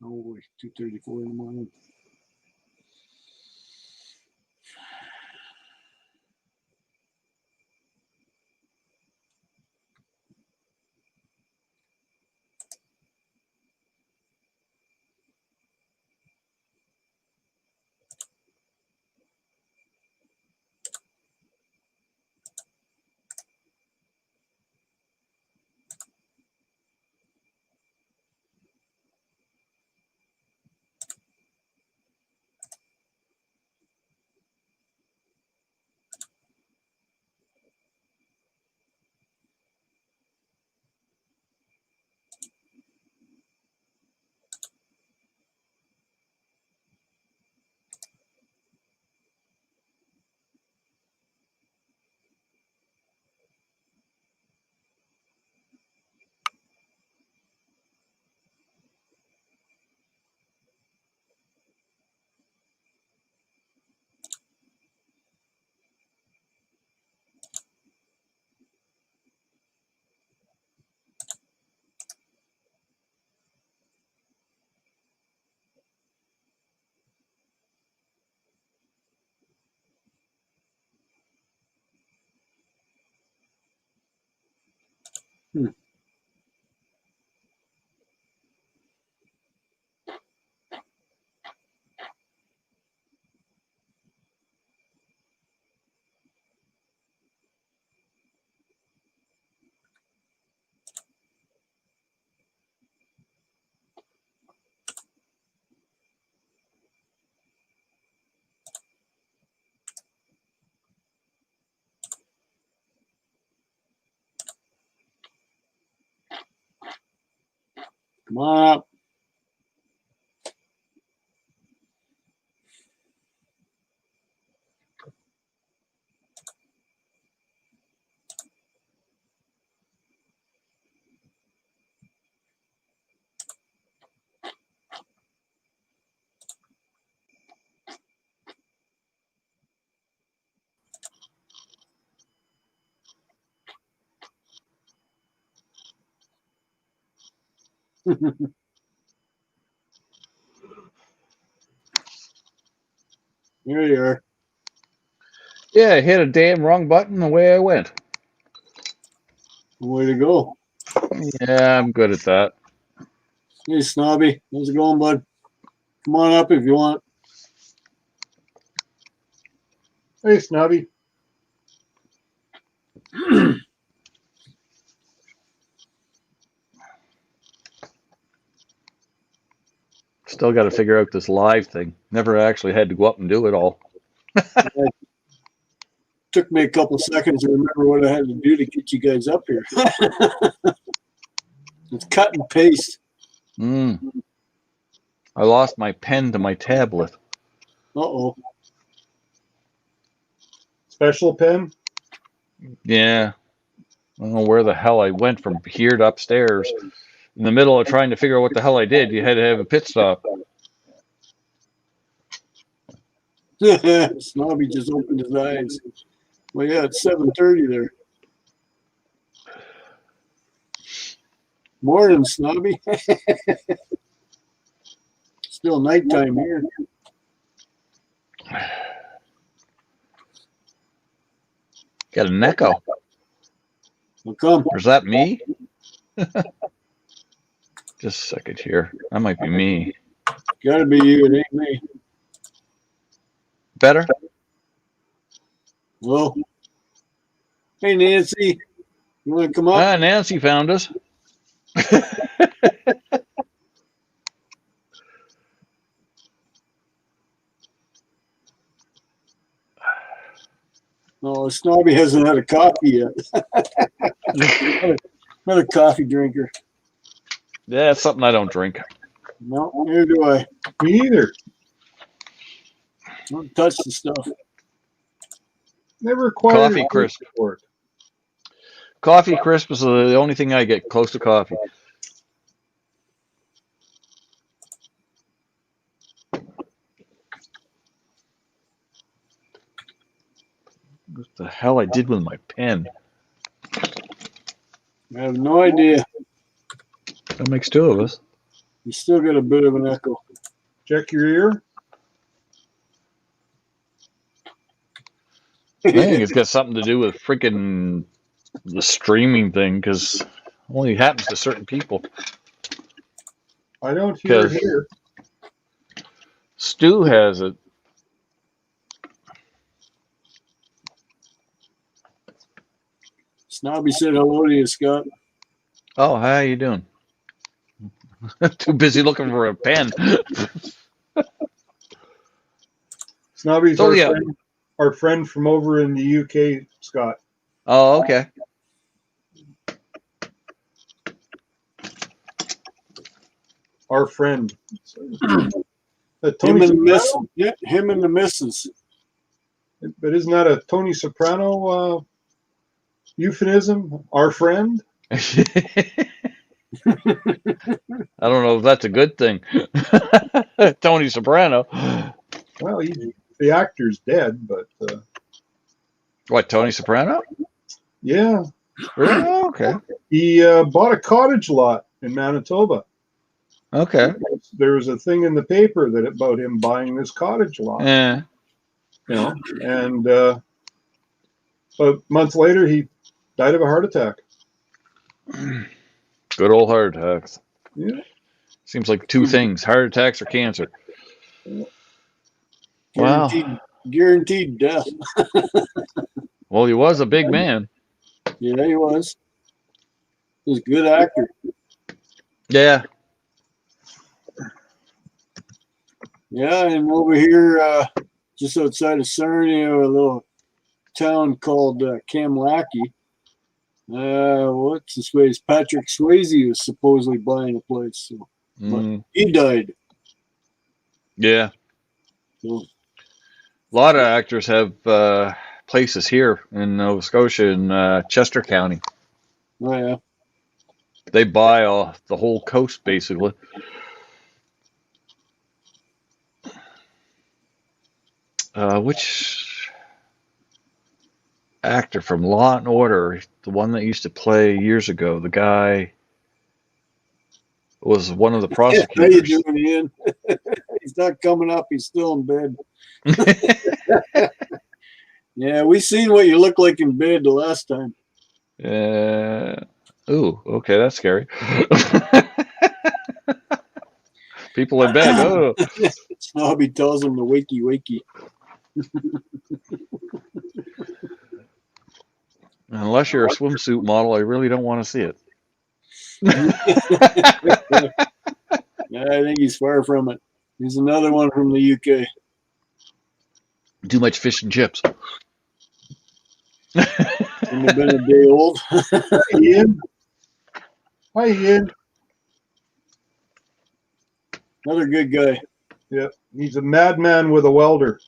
Oh, 2:34 in the morning. Hmm. Come on up. There you are. Yeah, I hit a damn wrong button. Away I went. Way to go. Yeah, I'm good at that. Hey, Snobby. How's it going, bud? Come on up if you want. Hey, Snobby. Still got to figure out this live thing. Never actually had to go up and do it all. It took me a couple seconds to remember what I had to do to get you guys up here. It's cut and paste. I lost my pen to my tablet. Uh-oh. Special pen? Yeah. I don't know where the hell I went from here to upstairs. In the middle of trying to figure out what the hell I did, you had to have a pit stop. Snobby just opened his eyes. Well, yeah, it's 7:30 there. Morning, Snobby. Still nighttime here. Got an echo. Well, come. Or is that me? Just a second here. That might be me. Gotta be you. It ain't me. Better? Hello? Hey, Nancy. You want to come up? Ah, Nancy found us. No, Snobby hasn't had a coffee yet. Not a coffee drinker. Yeah, it's something I don't drink. No, neither do I. Me either. Don't touch the stuff. Never acquired Coffee a crisp. taste for it. Coffee crisp is the only thing I get close to coffee. What the hell I did with my pen? I have no idea. That makes two of us. You still got a bit of an echo. Check your ear. I think it's got something to do with freaking the streaming thing, because only happens to certain people. I don't hear it 'Cause- here. Stu has it. Snobby said hello to you, Scott. Oh, how you doing? Too busy looking for a pen. Snobby's Oh, yeah. our friend from over in the UK, Scott. Oh, okay. Our friend. Him Tony and the miss. Soprano? Yeah, him and the missus. But isn't that a Tony Soprano euphemism? Our friend? I don't know if that's a good thing. Tony Soprano. Well, the actor's dead, but What, Tony Soprano? yeah. Really? Oh, okay. He bought a cottage lot in Manitoba. Okay. There was a thing in the paper about him buying this cottage lot. Yeah. You know, and a month later he died of a heart attack. Good old heart attacks. Yeah. Seems like two things: heart attacks or cancer. Wow. Guaranteed death. Well, he was a big man. Yeah, he was. He was a good actor. Yeah. Yeah, and over here, just outside of Sarnia, a little town called Kamlaki. What's his face? Patrick Swayze was supposedly buying a place. So, but he died. Yeah. So, A lot of actors have places here in Nova Scotia in Chester County. oh yeah. They buy the whole coast, basically. Which actor from Law and Order, the one that used to play years ago, the guy was one of the How you prosecutors. doing, Ian? He's not coming up. He's still in bed. Yeah, we seen what you look like in bed the last time. Ooh, okay, that's scary. People in bed. Oh, Snobby tells him to wakey wakey. unless you're a swimsuit model, I really don't want to see it. Yeah, I think he's far from it. He's another one from the UK. Too much fish and chips. Wouldn't have been a day old. Hi, Ian. Hi, Ian. Another good guy. Yeah, he's a madman with a welder.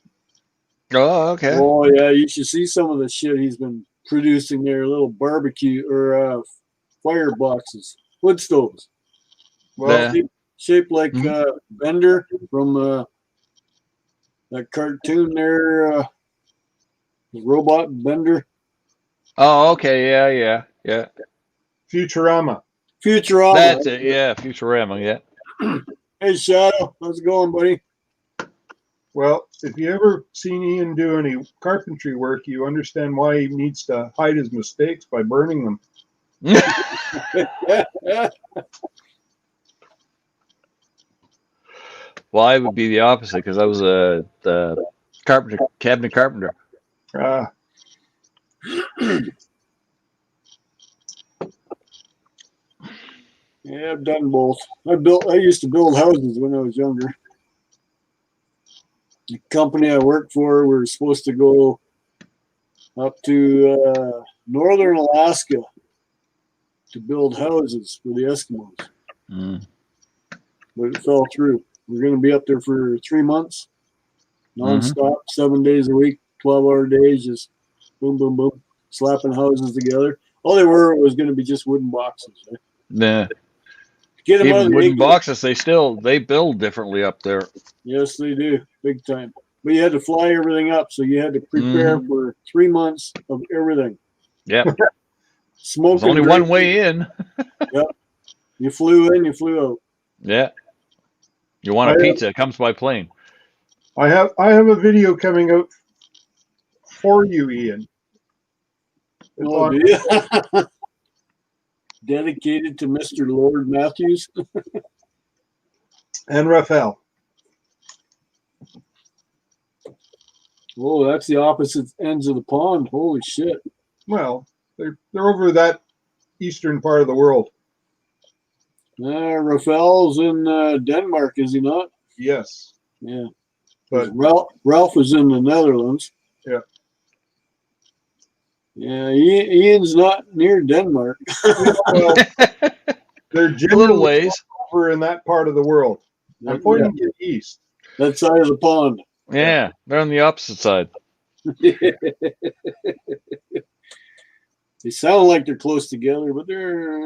Oh, okay. Oh yeah, you should see some of the shit he's been producing there. Little barbecue or fire boxes, wood stoves. Well, Yeah. Shaped like Mhm. Bender from that cartoon there, Robot Bender. Oh, okay. Yeah. Futurama. Futurama. That's it. Yeah, Futurama. Yeah. Hey Shadow, how's it going, buddy? Well, if you ever seen Ian do any carpentry work, you understand why he needs to hide his mistakes by burning them. Well, I would be the opposite because I was the cabinet carpenter. Ah, Yeah, I've done both. I used to build houses when I was younger. The company I worked for, we were supposed to go up to northern Alaska to build houses for the Eskimos, Mm. but it fell through. We're going to be up there for 3 months, nonstop, 7 days a week, 12-hour days, just boom, boom, boom, slapping houses together. All they were was going to be just wooden boxes. Right? Yeah. Get them out of Even the wooden igloo. boxes, they build differently up there. Yes, they do, big time. But you had to fly everything up, so you had to prepare for 3 months of everything. Yep. Smoking. There's only one way in. You flew in, you flew out. Yeah. You want I a have- pizza? It comes by plane. I have a video coming out for you, Ian. It's Oh, on- do you? Dedicated to Mr. Lord Matthews. and Raphael. Oh, that's the opposite ends of the pond. Holy shit. Well, they're over that eastern part of the world. Raphael's in Denmark, is he not? Yes, Yeah. but Ralph is in the Netherlands. Yeah. Yeah, Ian's not near Denmark. well, they're A little generally ways. over in that part of the world. I'm pointing you east. That side of the pond. Yeah, they're on the opposite side. They sound like they're close together, but they're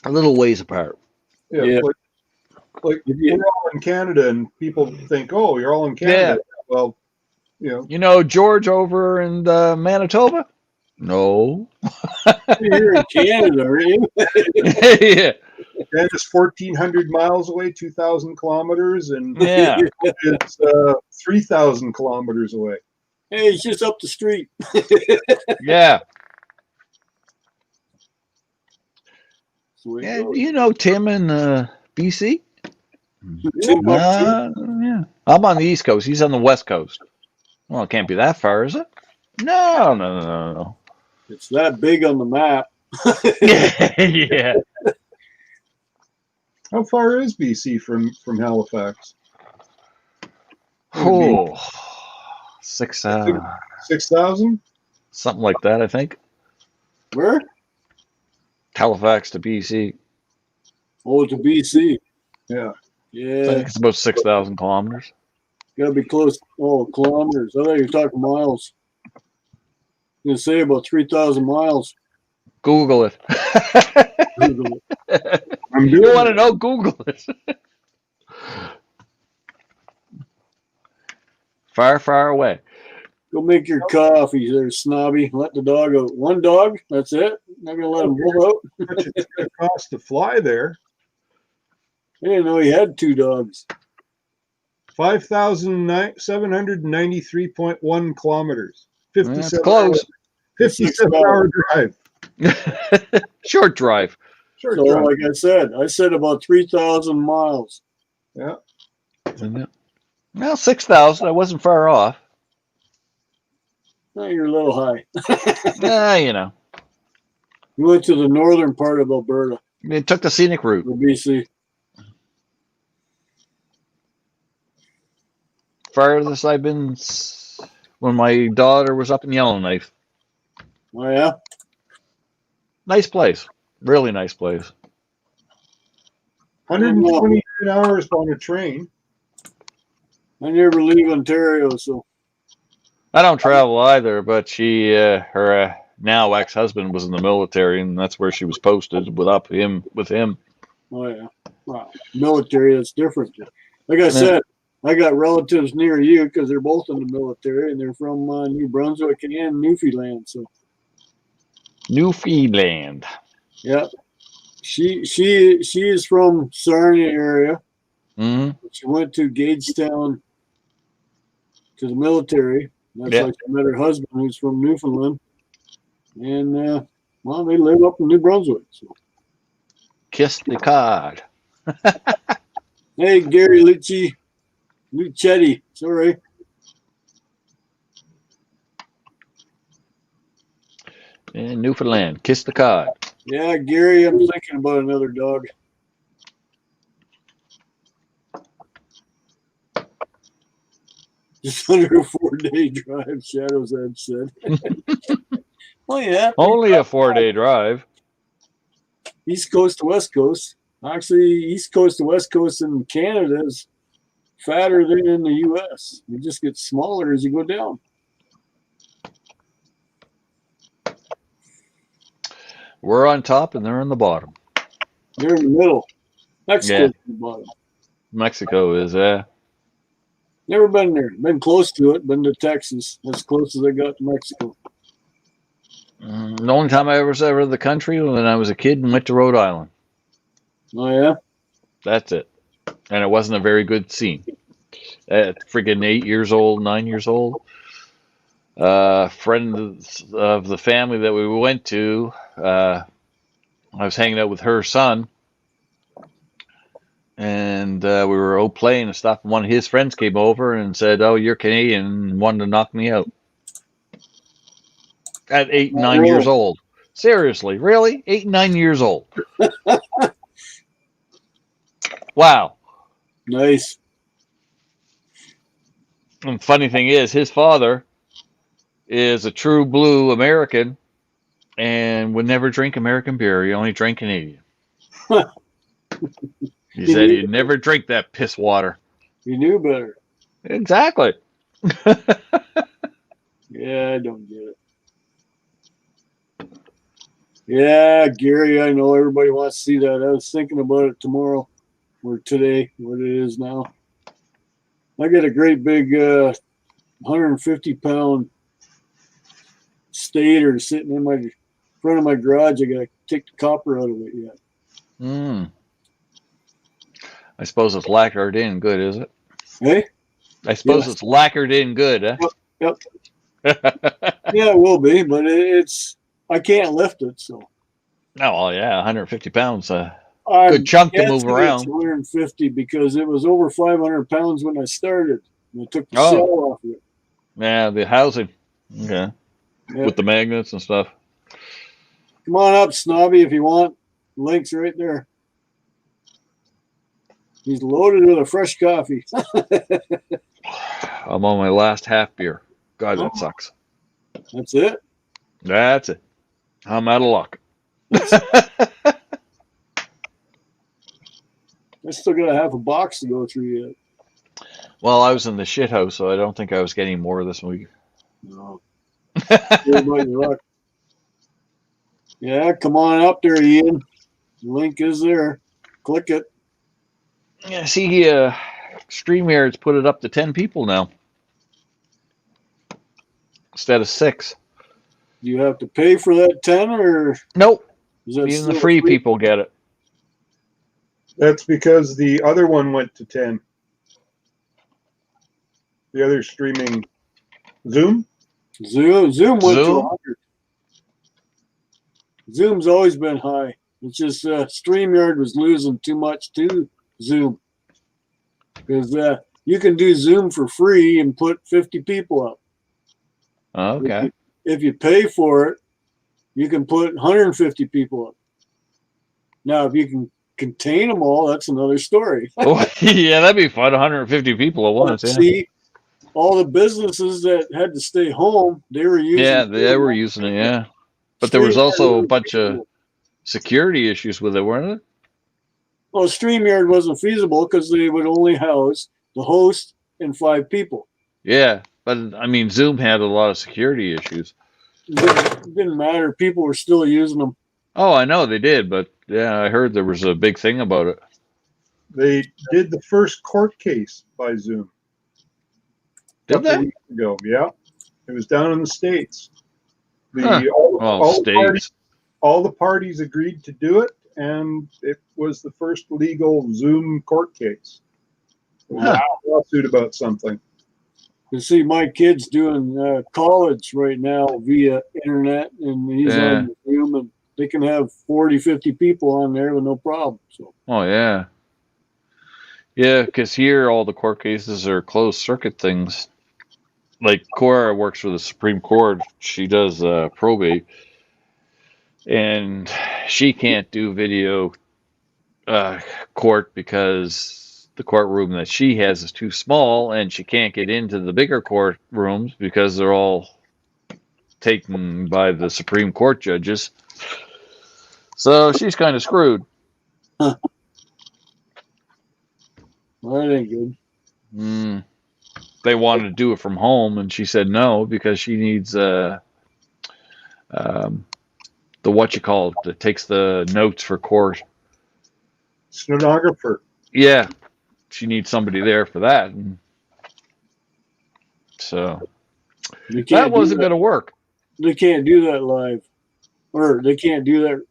A little ways apart. Yeah, Yeah. like Yeah. we're all in Canada, and people think, "Oh, you're all in Canada." Well, You know George over in Manitoba? No. you're in Canada, are you? Yeah. Canada's 1,400 miles away, 2,000 kilometers, and Yeah. it's 3,000 kilometers away. Hey, it's just up the street. Yeah. That's the way it Yeah. goes. You know Tim in BC? Timbuktu. Yeah. I'm on the East Coast. He's on the West Coast. Well, it can't be that far, is it? No. It's that big on the map. Yeah. How far is BC from Halifax? Oh, 6 6,000? something like that, I think. Where? Halifax to BC. Oh, to BC. Yeah. I Yeah, think it's about 6,000 kilometers. gotta be close. Oh, kilometers. I thought you were talking miles. I'm gonna say about 3,000 miles. Google it. Google it. I'm You doing want to it. know? Google it. Far, far away. Go make your coffee there, snobby. Let the dog out. One dog, that's it. Not gonna let him pull out. How much it's going to cost to fly there? I didn't know he had two dogs. 5,793.1 kilometers. That's 57 close. 57 hour drive. Short drive. Short So, drive. like I said about 3,000 miles. Yeah. Well, 6,000. I wasn't far off. Oh, you're a little high. You know. We went to the northern part of Alberta, It took the scenic route. or BC. Farthest I've been when my daughter was up in Yellowknife. Oh yeah, Nice place. Really nice place. 129 hours on a train. I never leave Ontario, so I don't travel either, but she, her now ex-husband was in the military, and that's where she was posted with him. oh yeah. Wow, military, that's different. Like I said, I got relatives near you because they're both in the military, and they're from New Brunswick and Newfoundland. So Newfoundland. yeah, she is from Sarnia area. Hmm. She went to Gagetown to the military. That's Yeah. how she met her husband, who's from Newfoundland. And well, they live up in New Brunswick. So Kiss the cod. hey, Gary Luchetti, sorry. In Newfoundland. Kiss the cod. Yeah, Gary, I'm thinking about another dog. Just under a 4-day drive, Shadows had said. Well, yeah, Only a 4-day drive. East Coast to West Coast. Actually, East Coast to West Coast in Canada is fatter than in the U.S. You just get smaller as you go down. We're on top and they're on the bottom. They're in the middle. Mexico's Yeah. at the bottom. Mexico is, Never been there. Been close to it. Been to Texas. As close as I got to Mexico. the only time I was ever in the country when I was a kid and went to Rhode Island. Oh, yeah? That's it. and it wasn't a very good scene. At friggin' 8 years old, 9 years old, friend of the family that we went to, I was hanging out with her son, and we were playing and stuff. And one of his friends came over and said, "Oh, you're Canadian," and wanted to knock me out at 8, 9 years Really? old. Seriously, really? 8, 9 years old. Wow. Nice. And funny thing is, his father is a true blue American and would never drink American beer. He only drank Canadian. He said he'd never drink that piss water. You knew better. Exactly. Yeah, I don't get it. Yeah, Gary, I know everybody wants to see that. I was thinking about it tomorrow or today, what it is now. I got a great big 150-pound stator sitting in my front of my garage. I got to take the copper out of it yet. I suppose it's lacquered in good, is it? Hey? I suppose it's lacquered in good, huh? Yep. Yeah, it will be, but it's I can't lift it, so. Oh, well, yeah, 150 pounds. I'm Good chunk to move guessing around. It's 150 because it was over 500 pounds when I started. And I took the Oh. cell off of it. Yeah, the housing. Okay. Yeah. With the magnets and stuff. Come on up, Snobby, if you want. Link's right there. He's loaded with a fresh coffee. I'm on my last half beer. God, that Oh. sucks. That's it. That's it. I'm out of luck. I still got a half a box to go through yet. Well, I was in the shit house, so I don't think I was getting more this week. No. Everybody luck. Yeah, come on up there, Ian. The link is there. Click it. Yeah, see, StreamYard's put it up to 10 people now instead of 6. Do you have to pay for that 10 or Nope. is that Even the still free people get it. That's because the other one went to 10. The other streaming Zoom. Zoom went Zoom? to 100. Zoom's always been high. It's just StreamYard was losing too much to Zoom because you can do Zoom for free and put 50 people up. Okay. If you pay for it, you can put 150 people up. Now, if you can contain them all, that's another story. Oh, yeah, that'd be fun. 150 people at once. Yeah. See, all the businesses that had to stay home, they were using. Yeah, they were using it. Yeah, but there was also a bunch of security issues with it, weren't there? Well, StreamYard wasn't feasible because they would only house the host and 5 people. Yeah, but I mean, Zoom had a lot of security issues. It didn't matter. People were still using them. Oh, I know they did, but yeah, I heard there was a big thing about it. They did the first court case by Zoom. Did they? Weeks ago, yeah. It was down in the States. All the parties agreed to do it, and it was the first legal Zoom court case. It was a lawsuit about something. You see, my kid's doing college right now via internet, and he's on Zoom, and they can have 40, 50 people on there with no problem. So. Oh, yeah. Yeah, because here all the court cases are closed circuit things. Like Cora works for the Supreme Court. She does probate. And she can't do video court because the courtroom that she has is too small, and she can't get into the bigger courtrooms because they're all taken by the Supreme Court judges. So she's kind of screwed. Huh. Well, that ain't good. They wanted to do it from home, and she said no because she needs the that takes the notes for court. Stenographer. Yeah, she needs somebody there for that. And so that wasn't going to work. They can't do that live, or they can't do that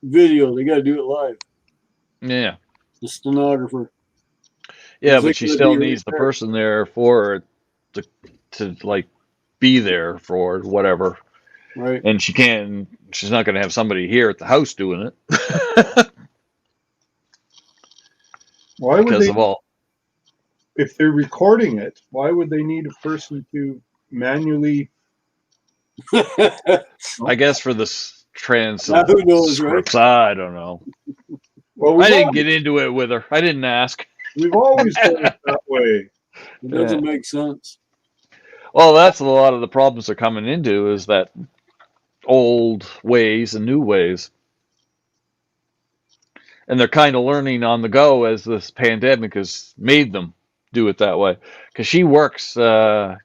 video. They got to do it live. Yeah. The stenographer. Yeah, Is it but she gonna still be right needs the there? person there for it to like be there for whatever. Right. And she's not going to have somebody here at the house doing it Why would because they, of all. if they're recording it, why would they need a person to manually? I guess for this trans Now who knows, right? scripts, I don't know. Well, I didn't get into it with her. I didn't ask. we've always done it that way. It doesn't make sense. Well, that's a lot of the problems they're coming into is that old ways and new ways. And they're kind of learning on the go as this pandemic has made them do it that way. Because she works at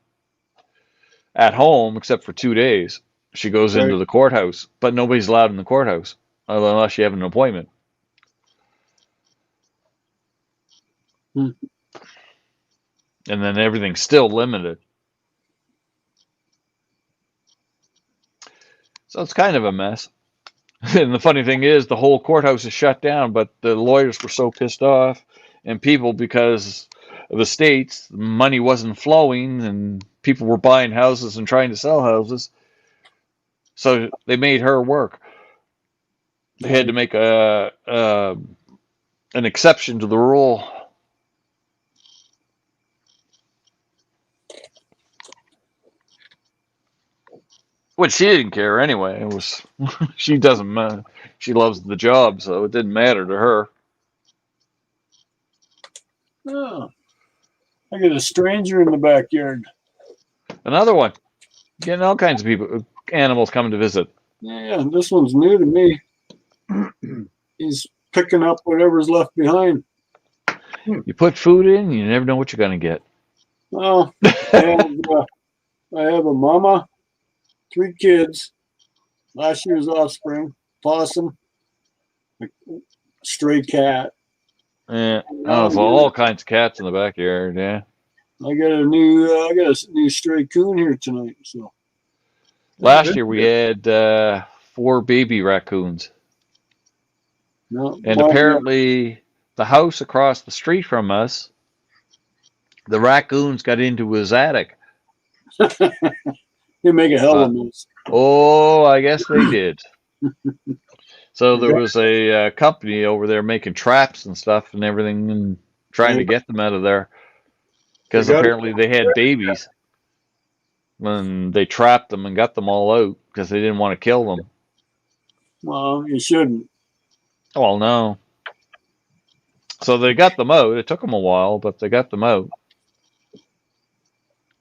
home except for 2 days. She goes into Right. the courthouse, but nobody's allowed in the courthouse unless you have an appointment. Hmm. And then everything's still limited. So it's kind of a mess. And the funny thing is, the whole courthouse is shut down, but the lawyers were so pissed off, and people, because of the states, money wasn't flowing, and people were buying houses and trying to sell houses. So they made her work. They had to make an exception to the rule. Which she didn't care anyway. It was she doesn't. She loves the job, so it didn't matter to her. Oh, I got a stranger in the backyard. Another one, getting all kinds of people, animals coming to visit. Yeah, this one's new to me. He's picking up whatever's left behind. You put food in, you never know what you're gonna get. Well, I have a mama, 3 kids, last year's offspring, possum, a stray cat. Yeah, oh, so all kinds of cats in the backyard. Yeah. I got a new stray coon here tonight. So Last year we had 4 baby raccoons, no, and apparently the house across the street from us, the raccoons got into his attic. you make a hell of a mess. Oh, I guess they did. So there was a company over there making traps and stuff and everything and trying to get them out of there because apparently they had babies when they trapped them and got them all out because they didn't want to kill them. Well, you shouldn't. Oh, no. So they got them out. It took them a while, but they got them out.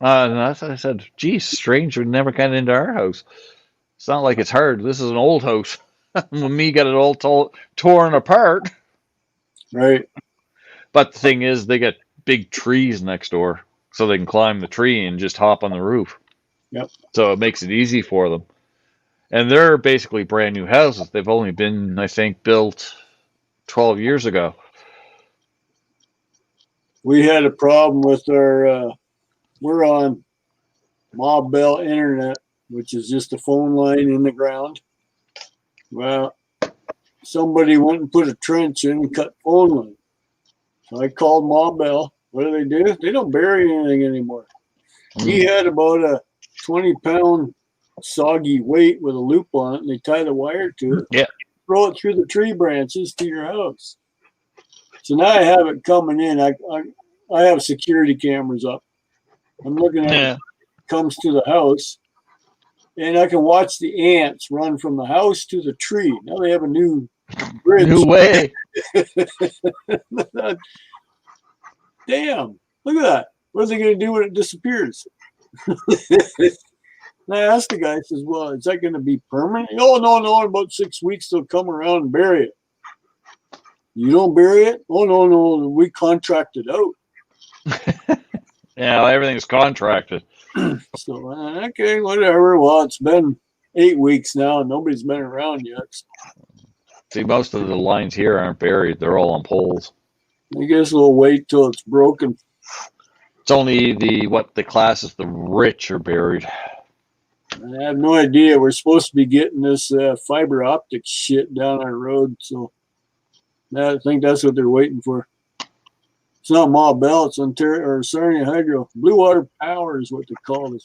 And I said, geez, strange would never got into our house. It's not like it's hard. This is an old house. When me got it all torn apart. Right. But the thing is, they got big trees next door, so they can climb the tree and just hop on the roof. Yep. So it makes it easy for them. And they're basically brand new houses. They've only been, I think, built 12 years ago. We had a problem with our, we're on Ma Bell Internet, which is just a phone line in the ground. Well, somebody went and put a trench in and cut phone line. So I called Ma Bell. What do? They don't bury anything anymore. He had about a 20-pound soggy weight with a loop on it, and they tie the wire to it. Yeah. Throw it through the tree branches to your house. So now I have it coming in. I have security cameras up. I'm looking at it comes to the house, and I can watch the ants run from the house to the tree. Now they have a new bridge. New way. Damn, look at that. What are they going to do when it disappears? And I asked the guy, I says, well, is that going to be permanent? Oh, no, in about 6 weeks they'll come around and bury it. You don't bury it? Oh, no, we contract it out. Yeah, everything's contracted. So, okay, whatever. Well, it's been 8 weeks now and nobody's been around yet. See, most of the lines here aren't buried. They're all on poles. I guess we'll wait till it's broken. It's only what the class is the rich are buried. I have no idea. We're supposed to be getting this fiber optic shit down our road, so I think that's what they're waiting for. It's not Ma Bell, it's Ontario or Sarnia Hydro. Blue Water Power is what they call this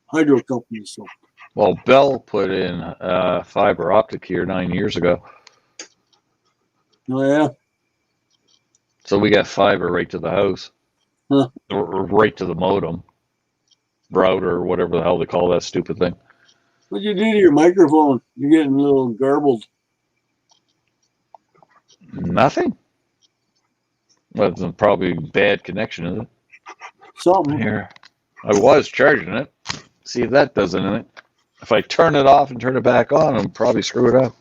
hydro company. So Well, Bell put in fiber optic here 9 years ago, oh yeah. so we got fiber right to the house, Huh. or right to the modem, router, or whatever the hell they call that stupid thing. What'd you do to your microphone? You're getting a little garbled. Nothing. Well, it's probably bad connection, is it? Something. Here, I was charging it. See if that does anything. If I turn it off and turn it back on, I'll probably screw it up.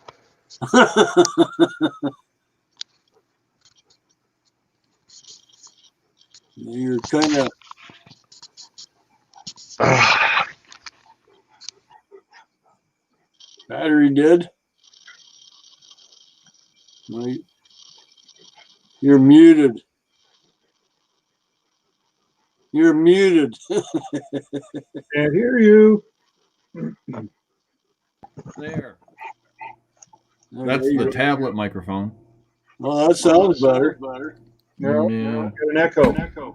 You're kind of battery dead. Right. You're muted. You're muted. Can't hear you. There. There That's you the go. tablet microphone. Oh, that sounds better. No, Yeah. got an echo.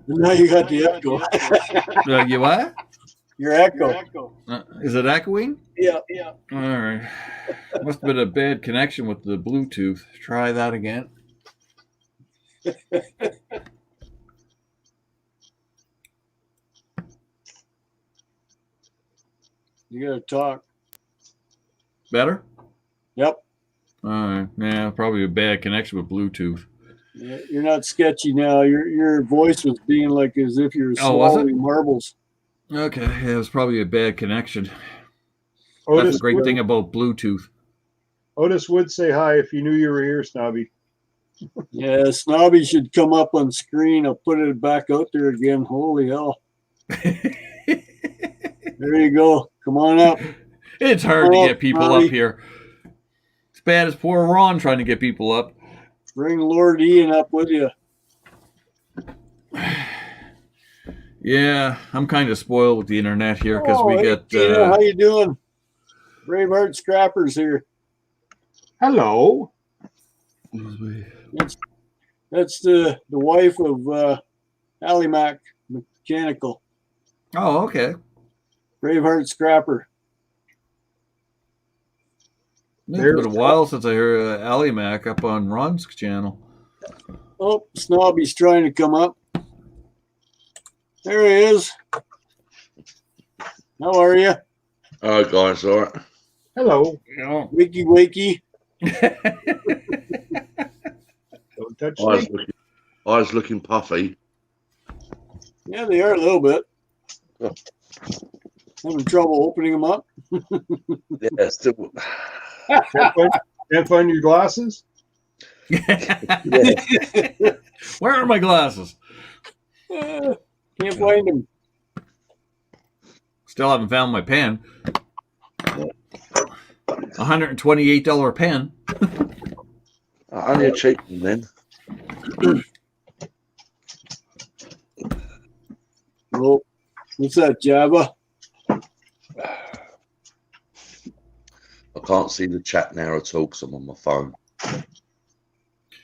Now you got the echo. You what? Your echo. Is it echoing? Yeah. All right. Must have been a bad connection with the Bluetooth. Try that again. You gotta talk. Better? Yep. All right. Yeah, probably a bad connection with Bluetooth. Yeah, you're not sketchy now. Your voice was being like as if you were Oh, was it? swallowing marbles. Okay. Yeah, it was probably a bad connection. That's Otis, the great thing about Bluetooth. Otis would say hi if you knew you were here, Snobby. Yeah, Snobby should come up on screen. I'll put it back out there again. Holy hell. There you go. Come on up. It's hard to Oh, get people Bobby. up here. It's bad as poor Ron trying to get people up. Bring Lord Ian up with you. Yeah, I'm kind of spoiled with the internet here because we hey, get. Tina, how you doing? Braveheart Scrappers here. Hello. That's the wife of Allie Mac Mechanical. Oh, okay. Braveheart Scrapper. It's There's- been a while since I heard Ally Mac up on Ron's channel. Oh, Snobby's trying to come up. There he is. How are you? Oh, guys, all right. Hello. Wakey wakey. Don't touch Eyes me. looking puffy. Yeah, they are a little bit. Oh. Having trouble opening them up. Yeah, still. Can't find your glasses? Where are my glasses? Can't find them. Still haven't found my pen. $128 pen. Only a cheap one then. Oh, what's that, Java? I can't see the chat now at all because I'm on my phone.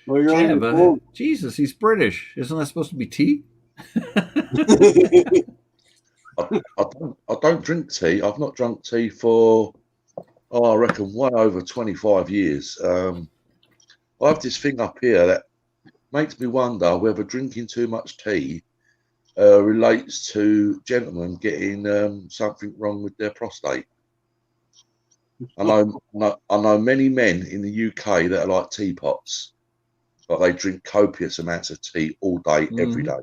Oh, you're on your Java. phone. Jesus, he's British. Isn't that supposed to be tea? I don't drink tea. I've not drunk tea for, I reckon, well over 25 years. I have this thing up here that makes me wonder whether drinking too much tea relates to gentlemen getting something wrong with their prostate. I know many men in the UK that are like teapots, but they drink copious amounts of tea all day, every day.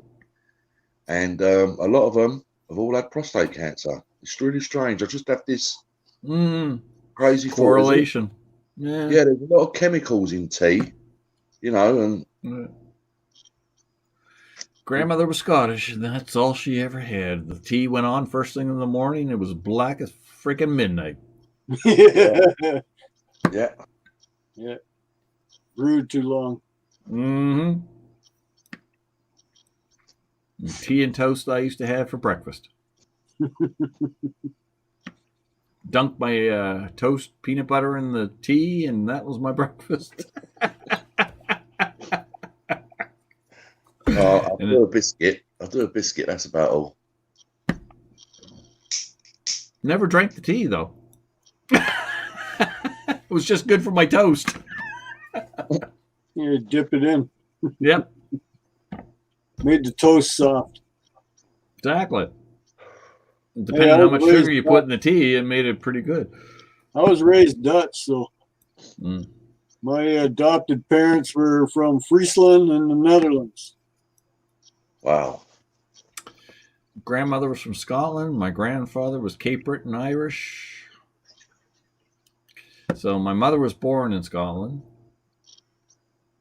And a lot of them have all had prostate cancer. It's really strange. I just have this crazy thought, Correlation. Yeah, there's a lot of chemicals in tea, you know, and Grandmother was Scottish, and that's all she ever had. The tea went on first thing in the morning. It was black as freaking midnight. Yeah. yeah. Brewed too long. Mm-hmm. And tea and toast I used to have for breakfast. Dunked my toast peanut butter in the tea, and that was my breakfast. I'll And do a biscuit. I'll do a biscuit. That's about all. Never drank the tea though. It was just good for my toast. You dip it in. Yep, Made the toast soft. exactly. Depending Hey, I on how was much sugar raised you put in the tea, it made it pretty good. I was raised Dutch, so Mm. my adopted parents were from Friesland in the Netherlands. Wow. Grandmother was from Scotland. My grandfather was Cape Breton Irish. So my mother was born in Scotland.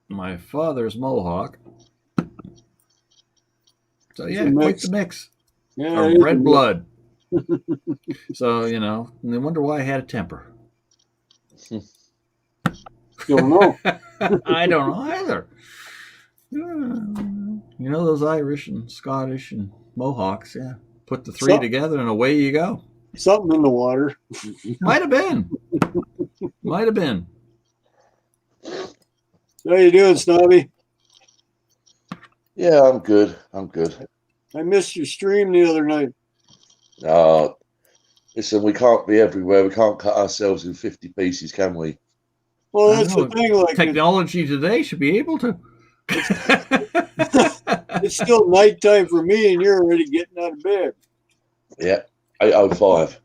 My father's Mohawk. So It's yeah, a quite mix. the mix Yeah, of it is a red mix. blood. So and they wonder why I had a temper. Don't know. I don't know either. You know those Irish and Scottish and Mohawks, yeah. Put the three So- together and away you go. Something in the water. Might have been. Might have been. How you doing, Snobby? Yeah, I'm good. I'm good. I missed your stream the other night. Listen, we can't be everywhere. We can't cut ourselves in 50 pieces, can we? Well, I that's know. the thing. Like, Technology today should be able to. it's still nighttime for me, and you're already getting out of bed. Yeah. 8:05.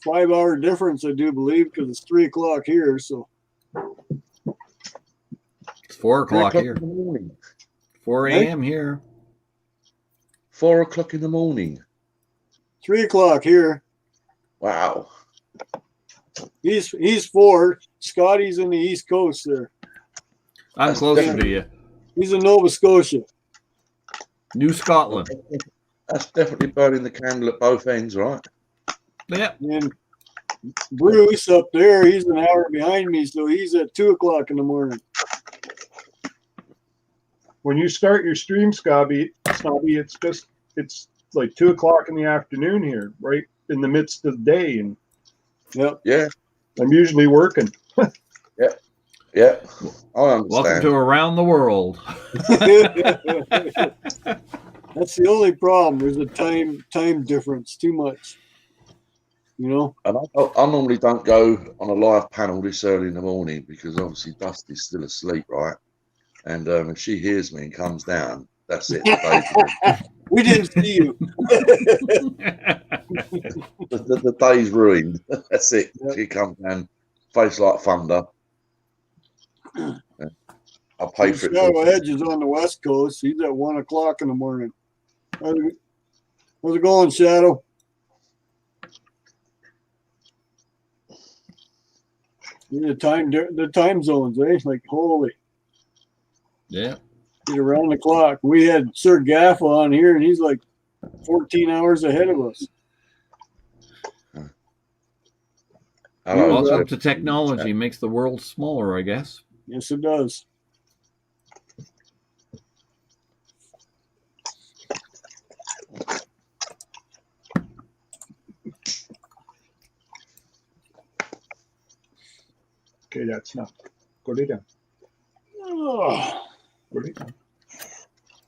5 hour difference, I do believe, because it's 3 o'clock here. So It's 4 o'clock 3 here. in the morning. 4 a.m. here. 4 o'clock in the morning. 3 o'clock here. Wow. He's 4. Scotty's in the East Coast there. I'm That's closer definitely- to you. He's in Nova Scotia. New Scotland. That's definitely burning the candle at both ends, right? Yep. And Bruce up there, he's an hour behind me, so he's at 2 o'clock in the morning. When you start your stream, Snobby, it's like 2 o'clock in the afternoon here, right in the midst of the day, and Yep. Yeah. I'm usually working. Yeah. I understand. Welcome to Around the World. That's the only problem. There's a time difference. Too much. You know? And I normally don't go on a live panel this early in the morning because obviously Dusty's still asleep, right? And if she hears me and comes down, that's it. We didn't see you. The day's ruined. That's it. Yep. She comes down, face like thunder. I'll pay for it. Shadow Edge is on the West Coast. He's at 1 o'clock in the morning. How's it going, Shadow? Yeah, the time zones, eh? Like, holy. Yeah. Get around the clock. We had Sir Gaffa on here, and he's like 14 hours ahead of us. Hello, Welcome sir. to technology. Makes the world smaller, I guess. Yes, it does. Okay, that's enough. Go lay down. Oh, Go lay down.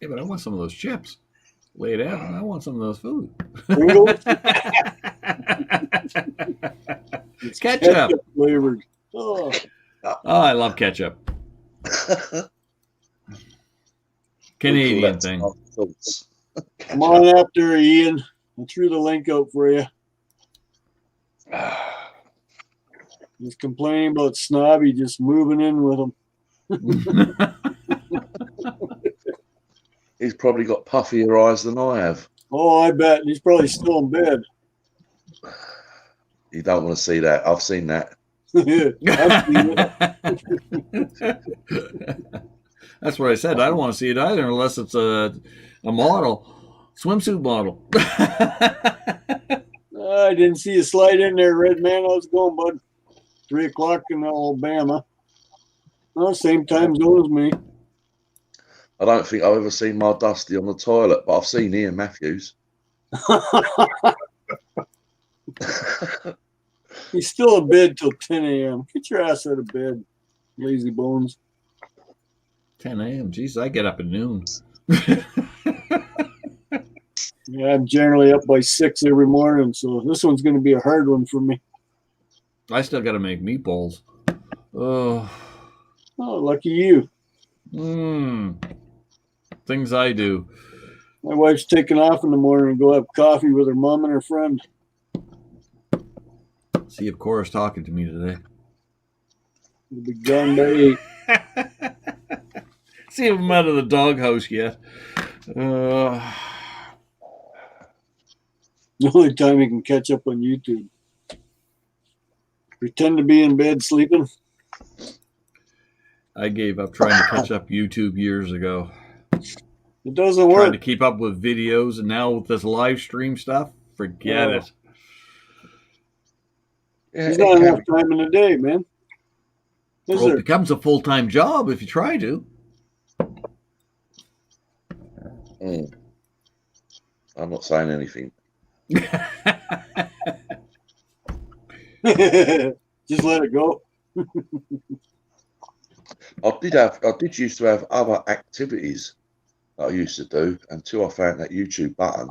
Yeah, but I want some of those chips. Lay it out. I want some of those food. Pringles? It's ketchup. flavored. Oh, Oh, I love ketchup. Canadian thing. come on out there, Ian. I threw the link out for you. He's complaining about Snobby just moving in with him. He's probably got puffier eyes than I have. Oh, I bet. He's probably still in bed. You don't want to see that. I've seen that. I've seen it. That's what I said. I don't want to see it either unless it's a model, swimsuit model. I didn't see you slide in there, Red Man. How's it going, bud? 3 o'clock in Alabama. Oh, same time zone as me. I don't think I've ever seen my Dusty on the toilet, but I've seen Ian Matthews. He's still in bed till 10 a.m. Get your ass out of bed, lazy bones. 10 a.m. Jeez, I get up at noon. Yeah, I'm generally up by 6 every morning, so this one's going to be a hard one for me. I still got to make meatballs. Oh, Oh, lucky you. things I do. My wife's taking off in the morning and go have coffee with her mom and her friend. See if Cora's talking to me today. We'll be gone by 8. See if I'm out of the doghouse yet. The only time you can catch up on YouTube. Pretend to be in bed sleeping. I gave up trying to catch up YouTube years ago. It doesn't Trying work. to keep up with videos, and now with this live stream stuff, forget Oh. it. Yeah, There's it not can enough time in the day, man. Is Well, it there? becomes a full-time job if you try to. be. I'm not saying anything. Just let it go. I did used to have other activities that I used to do until I found that YouTube button.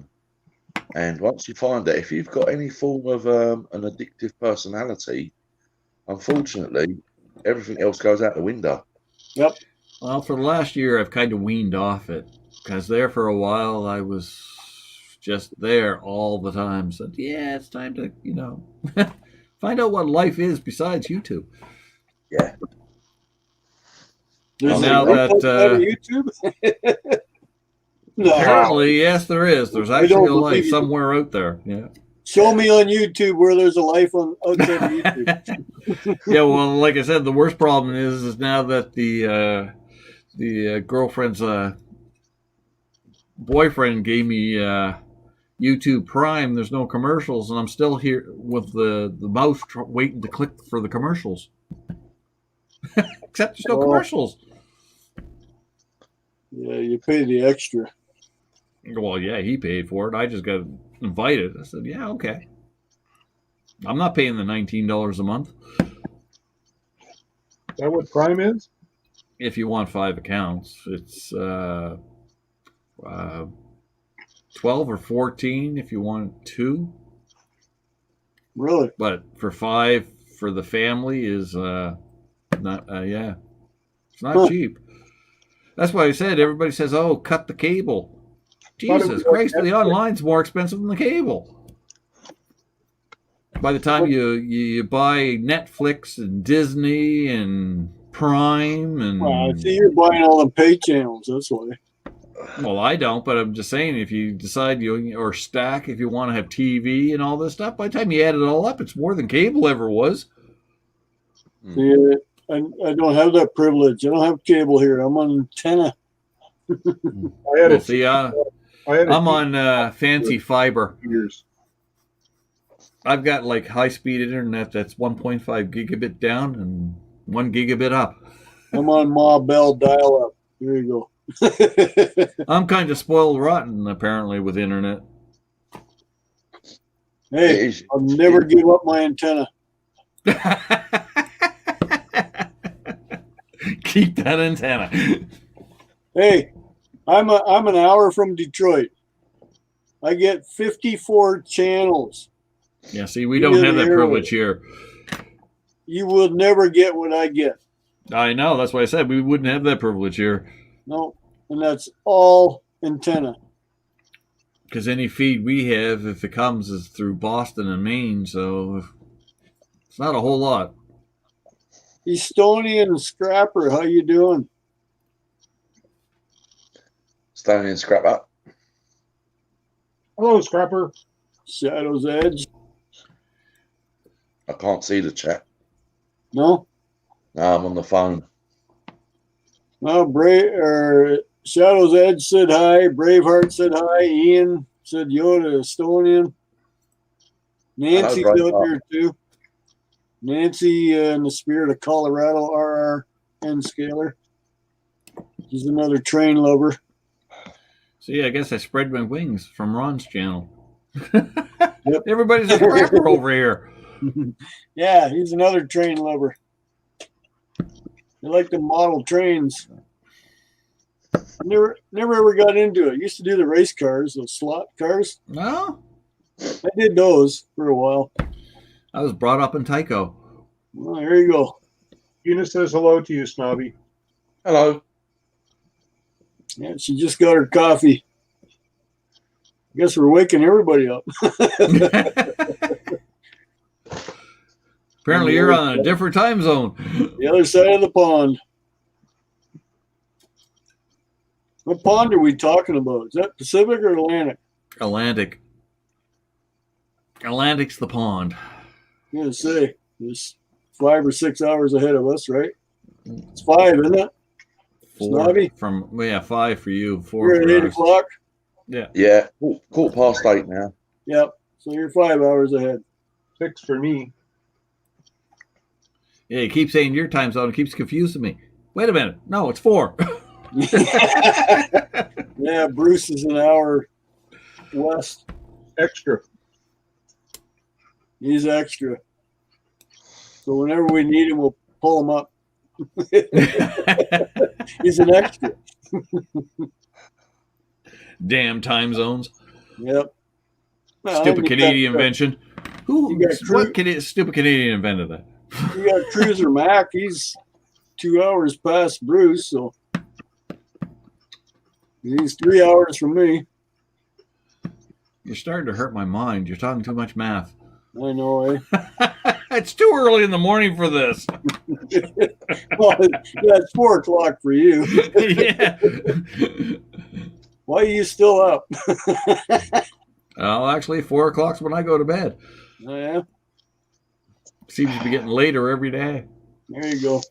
And once you find that, if you've got any form of an addictive personality, unfortunately, everything else goes out the window. Yep. Well, for the last year, I've kind of weaned off it because there for a while I was just there all the time. Said, yeah, it's time to, find out what life is besides YouTube. Yeah. There's Now a life that, outside of YouTube. No. Apparently, yes, there is. There's I actually don't a life believe you. somewhere out there. Yeah. Show me on YouTube where there's a life on outside of YouTube. Yeah, well, like I said, the worst problem is now that the girlfriend's boyfriend gave me YouTube Prime. There's no commercials, and I'm still here with the mouse waiting to click for the commercials. Except there's no Oh. commercials. Yeah, you pay the extra. Well, yeah, he paid for it. I just got invited. I said, yeah, okay. I'm not paying the $19 a month. Is that what Prime is? If you want 5 accounts, it's 12 or 14 if you want 2. Really? But for 5 for the family is not yeah. It's not Huh. cheap. That's why I said everybody says, "Oh, cut the cable." Thought it Jesus was Christ, like the online's more expensive than the cable. By the time you buy Netflix and Disney and Prime and Well, I see you're buying all the pay channels. That's why. well, I don't, but I'm just saying if you decide or stack if you want to have TV and all this stuff, by the time you add it all up, it's more than cable ever was. See, I don't have that privilege. I don't have cable here. I'm on antenna. I had Well, a see, I had a I'm on fancy fiber. years. I've got like high-speed internet that's 1.5 gigabit down and 1 gigabit up. I'm on Ma Bell dial-up. There you go. I'm kind of spoiled rotten, apparently, with internet. Hey, I'll never give up my antenna. Keep that antenna. Hey, I'm an hour from Detroit. I get 54 channels. Yeah, see, we don't have that privilege here. You will never get what I get. I know. That's why I said we wouldn't have that privilege here. No, and that's all antenna. Because any feed we have, if it comes, is through Boston and Maine, so it's not a whole lot. Estonian Scrapper, how you doing? Standing in scrap up. Hello, Scrapper. Shadow's Edge? I can't see the chat. No? No, I'm on the phone. No, Shadow's Edge said hi. Braveheart said hi. Ian said Yoda Estonian. Nancy's Hello, out Braveheart. there too. Nancy in the spirit of Colorado, RRN Scaler. She's another train lover. See, I guess I spread my wings from Ron's channel. Everybody's a scrapper over here. Yeah, he's another train lover. They like the model trains. Never ever got into it. Used to do the race cars, those slot cars. No, I did those for a while. I was brought up in Tycho. Well, there you go. Tina says hello to you, Snobby. Hello. Yeah, she just got her coffee. Guess we're waking everybody up. Apparently, you're on a different time zone. The other side of the pond. What pond are we talking about? Is that Pacific or Atlantic? Atlantic. Atlantic's the pond. I'm gonna say it's 5 or 6 hours ahead of us, right? It's 5, isn't it? 4 Snobby? from 5 for you, 4 We're at for 8 us. o'clock. Yeah. Yeah, quarter past 8 now. Yep. So you're 5 hours ahead. 6 for me. Yeah, you keep saying your time zone. It keeps confusing me. Wait a minute. No, it's 4. Yeah, Bruce is an hour west. Extra. He's extra. So whenever we need him, we'll pull him up. He's an extra. Damn time zones. Yep. Well, Stupid and Canadian invention. Who? You got What stupid Canadian invented that? You got Cruiser Mac. He's 2 hours past Bruce, so he's 3 hours from me. You're starting to hurt my mind. You're talking too much math. I know, eh? It's too early in the morning for this. Well, yeah, it's 4 o'clock for you. Yeah. Why are you still up? Well, actually, 4 o'clock's when I go to bed. Oh, yeah? Seems to be getting later every day. There you go.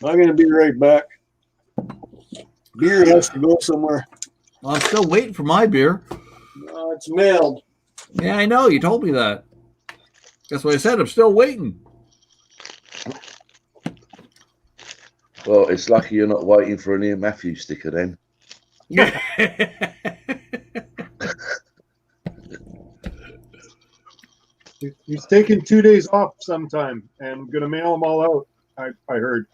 I'm going to be right back. Beer has to go somewhere. Well, I'm still waiting for my beer. It's mailed. Yeah, I know. You told me that. That's what I said. I'm still waiting. Well, it's lucky you're not waiting for an Ian Matthews sticker then. He's taking 2 days off sometime and going to mail them all out, I heard.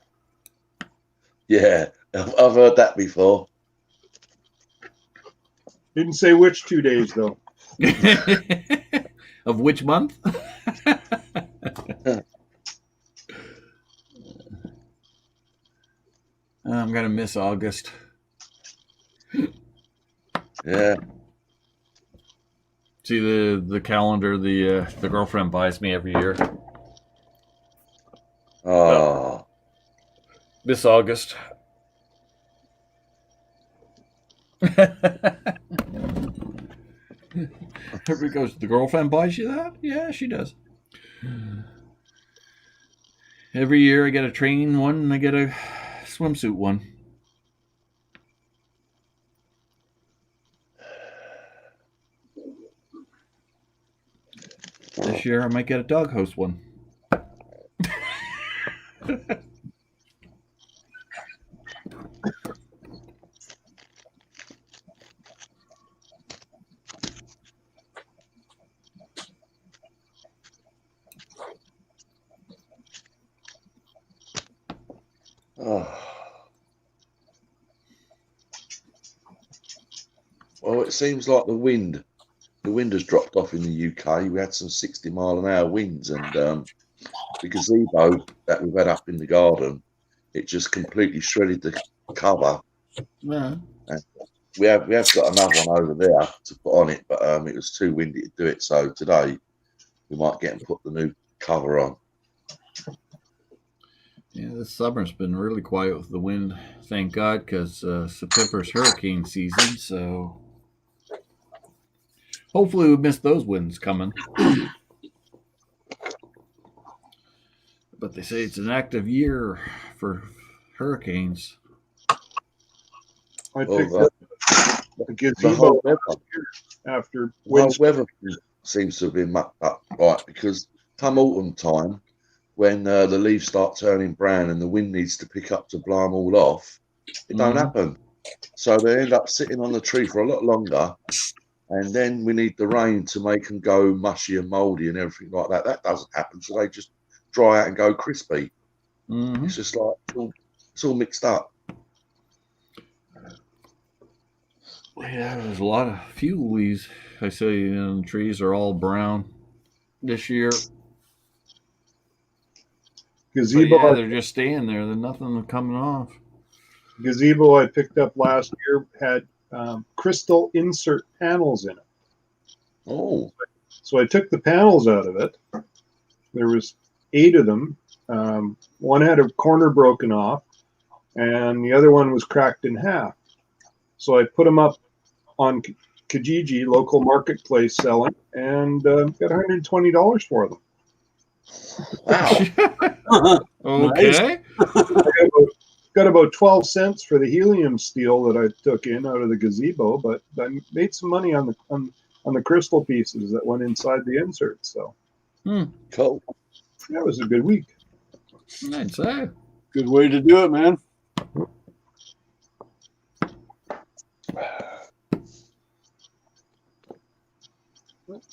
Yeah, I've heard that before. Didn't say which 2 days, though. Of which month? I'm going to miss August. Yeah. See the calendar the girlfriend buys me every year. Oh, This August. Everybody goes, the girlfriend buys you that? Yeah, she does. Every year I get a training one and I get a swimsuit one. This year I might get a dog host one. oh. Well, it seems like the wind has dropped off in the UK. We had some 60-mile-an-hour winds, and the gazebo that we've had up in the garden, it just completely shredded the cover. Yeah. We have got another one over there to put on it, but it was too windy to do it. So today we might get and put the new cover on. Yeah, this summer's been really quiet with the wind, thank God, because September's hurricane season, so hopefully we miss those winds coming. But they say it's an active year for hurricanes. I Well, picked up the The gazebo whole weather, after the whole Wednesday. weather seems to have been mucked up, right? Because come autumn time, when the leaves start turning brown and the wind needs to pick up to blow them all off, it don't Mhm. happen. So they end up sitting on the tree for a lot longer, and then we need the rain to make them go mushy and mouldy and everything like that. That doesn't happen, so they just dry out and go crispy. Mhm. It's just like it's all mixed up. Yeah, there's a few leaves. I say the trees are all brown this year. But Gazebo, yeah, they're just staying there. There's nothing coming off. gazebo I picked up last year had crystal insert panels in it. Oh, So I took the panels out of it. There was 8 of them. One had a corner broken off, and the other one was cracked in half. So I put them up on Kijiji, local marketplace selling, and got $120 for them. wow. Okay. Got about 12 cents for the helium steel that I took in out of the gazebo, but I made some money on the crystal pieces that went inside the insert. So Cool. that was a good week. I'd say. Good way to do it, man.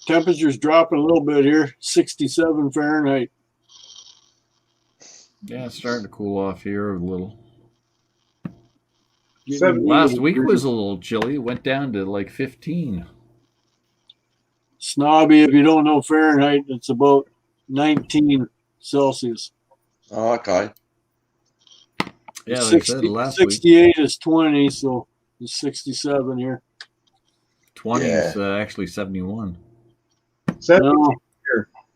Temperature's dropping a little bit here, 67 Fahrenheit. Yeah, it's starting to cool off here a little. Getting Last really week pretty was a little chilly. It went down to like 15. snobby. If you don't know Fahrenheit, it's about 19 Celsius. Oh, okay. Yeah, like I said last week, 68 is 20, so it's 67 here. 20 is actually 71. No,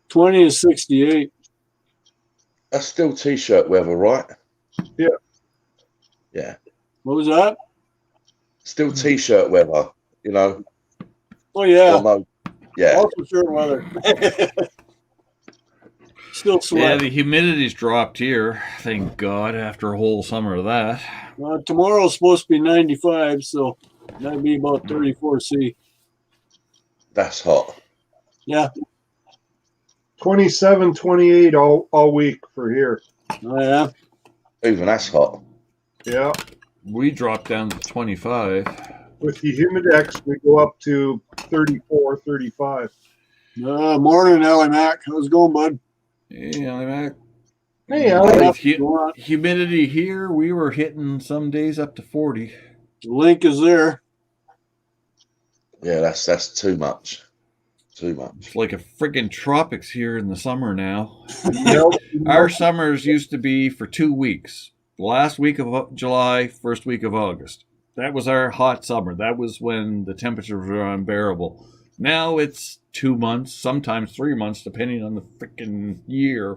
20 is 68. That's still t-shirt weather, right? Yeah. Yeah. What was that? Still t-shirt weather, you know. Oh, yeah. Or no. Yeah. Also shirt weather. Still Yeah, sweat. the humidity's dropped here. Thank God, after a whole summer of that. Tomorrow's supposed to be 95, so that'd be about 34 C. That's hot. Yeah. 27, 28 all week for here. Oh, yeah. Even that's hot. Yeah. We dropped down to 25. With the Humidex, we go up to 34, 35. Morning, Ellie Mac. How's it going, bud? Yeah, Mac. Hey, With The humidity here, we were hitting some days up to 40. link is there. Yeah, that's too much. Too much. It's like a friggin' tropics here in the summer now. Yep. Our summers used to be for 2 weeks. The last week of July, first week of August. That was our hot summer. That was when the temperatures were unbearable. Now it's 2 months, sometimes 3 months, depending on the freaking year.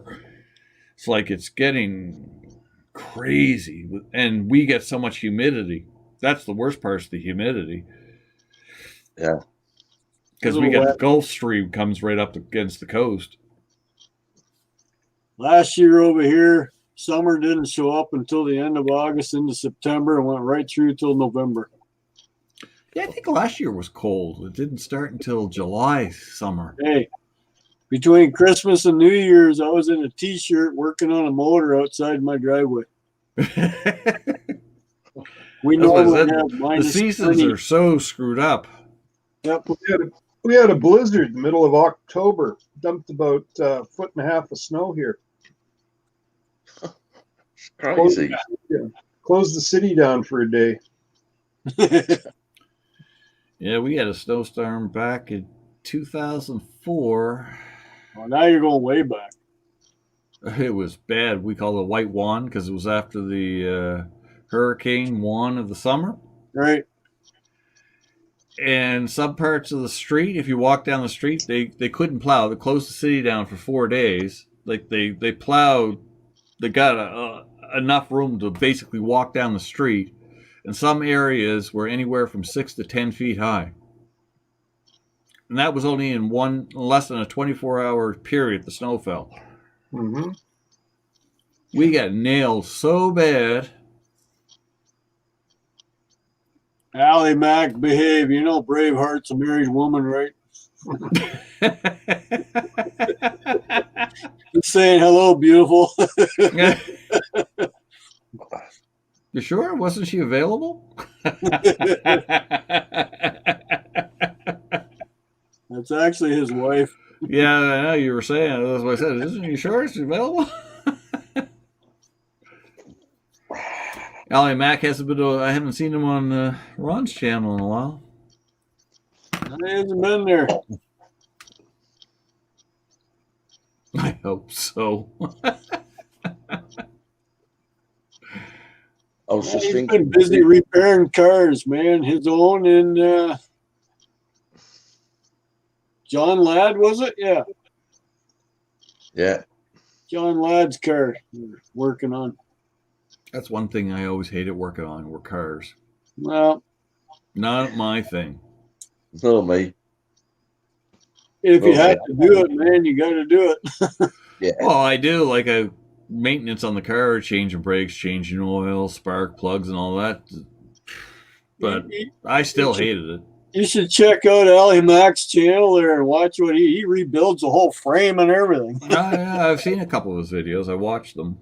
It's like it's getting crazy. And we get so much humidity. That's the worst part, is the humidity. Yeah. Because we get the Gulf Stream comes right up against the coast. Last year over here, summer didn't show up until the end of August into September and went right through till November. Yeah, I think last year was cold. It didn't start until July summer. Hey, between Christmas and New Year's, I was in a T-shirt working on a motor outside my driveway. We That's what I normally said. have The minus seasons 20. are so screwed up. Yep. We had a blizzard in the middle of October. Dumped about a foot and a half of snow here. Crazy. Closed the city down for a day. Yeah, we had a snowstorm back in 2004. Well, now you're going way back. It was bad. We call it White Juan because it was after the Hurricane Juan of the summer. Right. And some parts of the street, if you walk down the street, they couldn't plow. They closed the city down for 4 days. Like they plowed. They got enough room to basically walk down the street. And some areas were anywhere from 6 to 10 feet high. And that was only in less than a 24-hour period the snow fell. Mm-hmm. We got nailed so bad. Allie Mac, behave. You know Braveheart's a married woman, right? Just saying hello, beautiful. You sure? Wasn't she available? That's actually his wife. Yeah, I know you were saying. That's what I said. Isn't you sure she's available? Allie Mac hasn't been. I haven't seen him on Ron's channel in a while. He hasn't been there. I hope so. I was just He's thinking. been busy repairing cars, man. His own and John Ladd, was it? Yeah, Yeah. John Ladd's car we're working on. That's one thing I always hated working on were cars. Well, Not my thing. No, me. if you Oh, have yeah. to do it, man, you got to do it. Yeah. Well, I do like a maintenance on the car, changing brakes, changing oil, spark plugs, and all that. But I still hated it. You should check out Ali Mac's channel there and watch what he rebuilds the whole frame and everything Yeah, I've seen a couple of his videos. I watched them.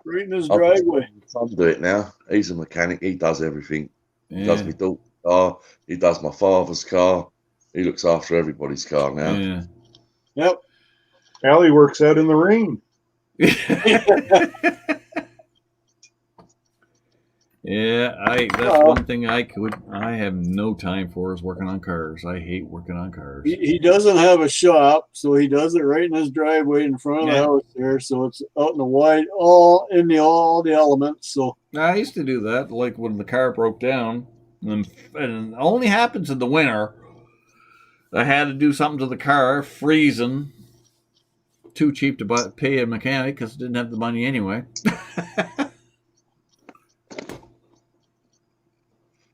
right in his I've got driveway. my son do it now. He's a mechanic. He does everything. He does Yeah, my daughter's car. He does my father's car. He looks after everybody's car now. yeah. Yep. Allie works out in the rain. Yeah, that's Well- one thing I have no time for is working on cars. I hate working on cars. He doesn't have a shop, so he does it right in his driveway in front of the Yeah. house there. So it's out in the wide, all the elements. So I used to do that, like when the car broke down, and it only happens in the winter. I had to do something to the car, freezing. Too cheap to pay a mechanic because I didn't have the money anyway.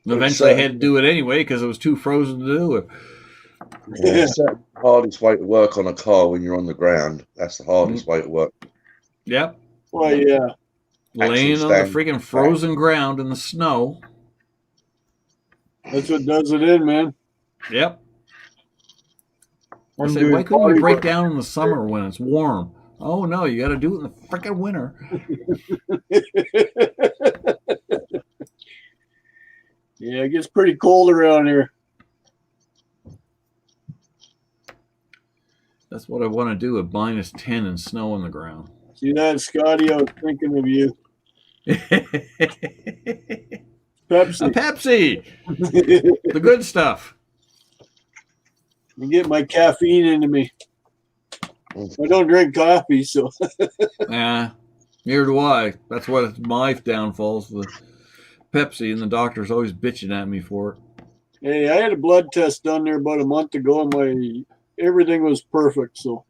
Eventually, I had to do it anyway because it was too frozen to do it. Yeah. It's the hardest way to work on a car when you're on the ground. That's the hardest way to work. Yep, well, yeah. laying on the stand freaking frozen ground in the snow. That's what does it in, man. Yep. I I'm say, doing why couldn't you body break work. down in the summer when it's warm? Oh no, you got to do it in the freaking winter. Yeah, it gets pretty cold around here. That's what I want to do at -10 and snow on the ground. See that, Scotty? I was thinking of you. A Pepsi. Pepsi, the good stuff. You get my caffeine into me. I don't drink coffee, so Yeah, neither do I. That's what my downfalls, the Pepsi, and the doctor's always bitching at me for it. hey, I had a blood test done there about a month ago, and everything was perfect. So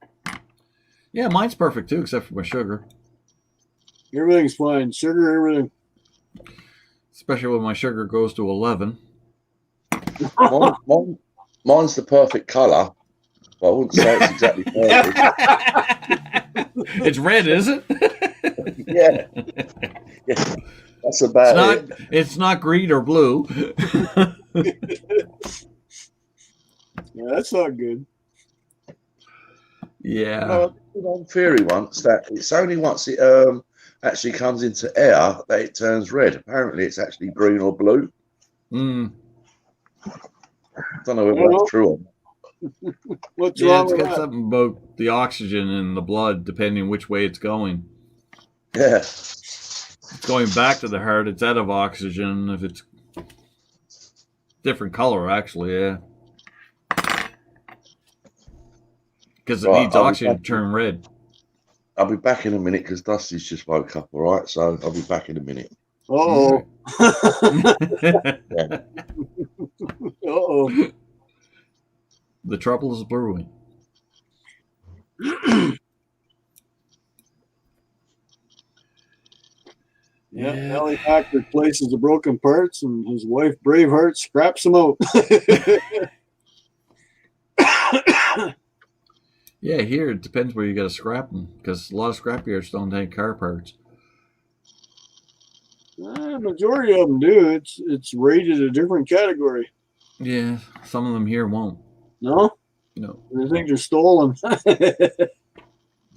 Yeah, mine's perfect too, except for my sugar. everything's fine. Sugar, everything. Especially when my sugar goes to 11. Mine's the perfect colour, but I wouldn't say it's exactly perfect. It's red, is it? Yeah. Yeah. That's about it. It's not green or blue. Yeah, that's not good. Yeah. Well, on theory once that it's only once it actually comes into air that it turns red. Apparently, it's actually green or blue. Mm. Don't know whether that's true or not. What's Yeah, wrong it's with got that? something about the oxygen in the blood, depending which way it's going. Yeah. It's going back to the heart, it's out of oxygen. If it's different color, actually, yeah. Because it Right, needs I'll be oxygen to back. turn red. I'll be back in a minute because Dusty's just woke up. All right, so I'll be back in a minute. Uh-oh. Yeah. Uh-oh. The trouble is brewing. Yeah, Allie Mack replaces the broken parts, and his wife Braveheart scraps them out. Yeah, here it depends where you got to scrap them, because a lot of scrapyards don't take car parts. Majority of them do. It's rated a different category. Yeah, some of them here won't. No, No, I think they're stolen.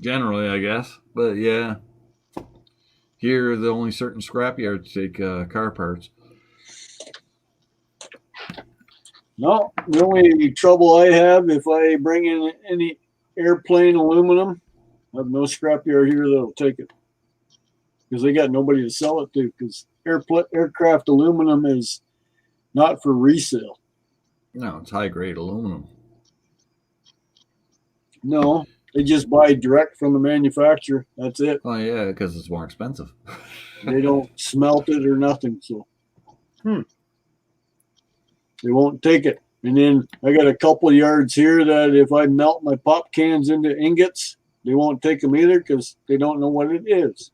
generally, I guess. But yeah, here the only certain scrapyards take car parts. No, the only trouble I have if I bring in any airplane aluminum, I have no scrapyard here that'll take it because they got nobody to sell it to. Because aircraft aluminum is not for resale. No, it's high grade aluminum. No, they just buy direct from the manufacturer. That's it. Oh yeah, because it's more expensive. They don't smelt it or nothing, so Hmm. they won't take it. And then I got a couple yards here that if I melt my pop cans into ingots, they won't take them either because they don't know what it is.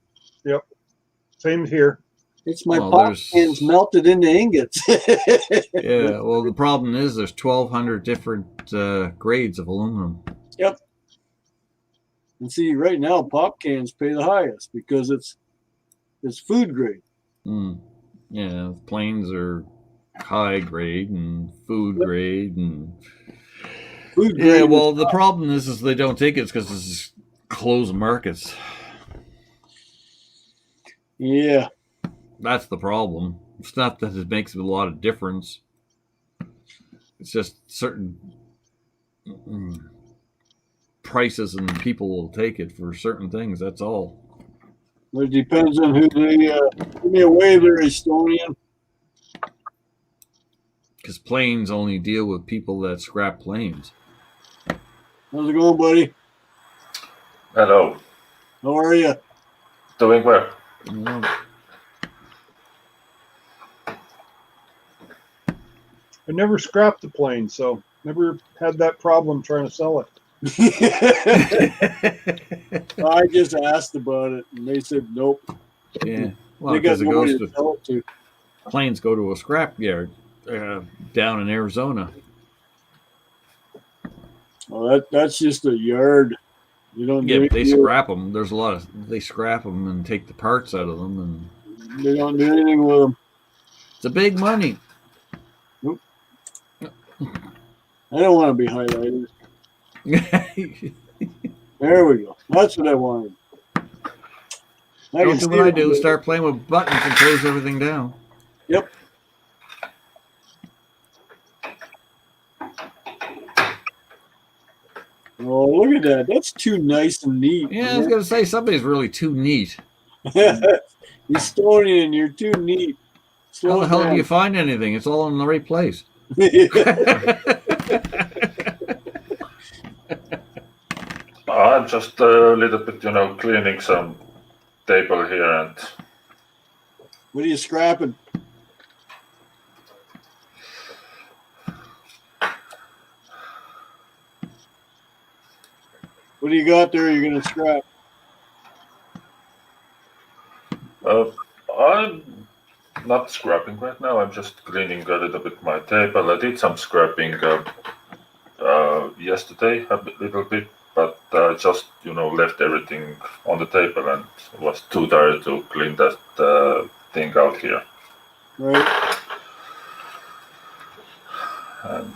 Same here. It's my Well, pop there's- cans melted into ingots. Yeah, well, the problem is there's 1,200 different grades of aluminum. And see, right now pop cans pay the highest because it's food grade. Mm. Yeah, planes are high grade and food grade and Food grade. yeah. is Well, the problem is they don't take it because this is closed markets. yeah. That's the problem. It's not that it makes a lot of difference. It's just certain prices and people will take it for certain things. That's all. But it depends on who they give me a wave there, Estonian. Because planes only deal with people that scrap planes. How's it going, buddy? Hello. How are you? Doing well. You know, I never scrapped the plane, so never had that problem trying to sell it. I just asked about it, and they said nope. yeah. Well, They got because it nobody goes to to sell it to. planes go to a scrap yard down in Arizona. Well, that's just a yard. You don't Yeah, do but they anything- scrap them. There's a lot of they scrap them and take the parts out of them, and They don't do anything with them. it's a big money. I don't want to be highlighted. There we go. That's what I wanted. I Don't can do see what I it. do. Start playing with buttons and close everything down. Oh, look at that. That's too nice and neat. Yeah, I was gonna say somebody's really too neat. Estonian, you're too neat. How Slow the hell down. do you find anything? It's all in the right place. I'm just a little bit, cleaning some table here and What are you scrapping? What do you got there you're going to scrap? I'm not scrapping right now. I'm just cleaning a little bit my table. I did some scrapping yesterday a little bit, but I just left everything on the table and was too tired to clean that thing out here. Right. And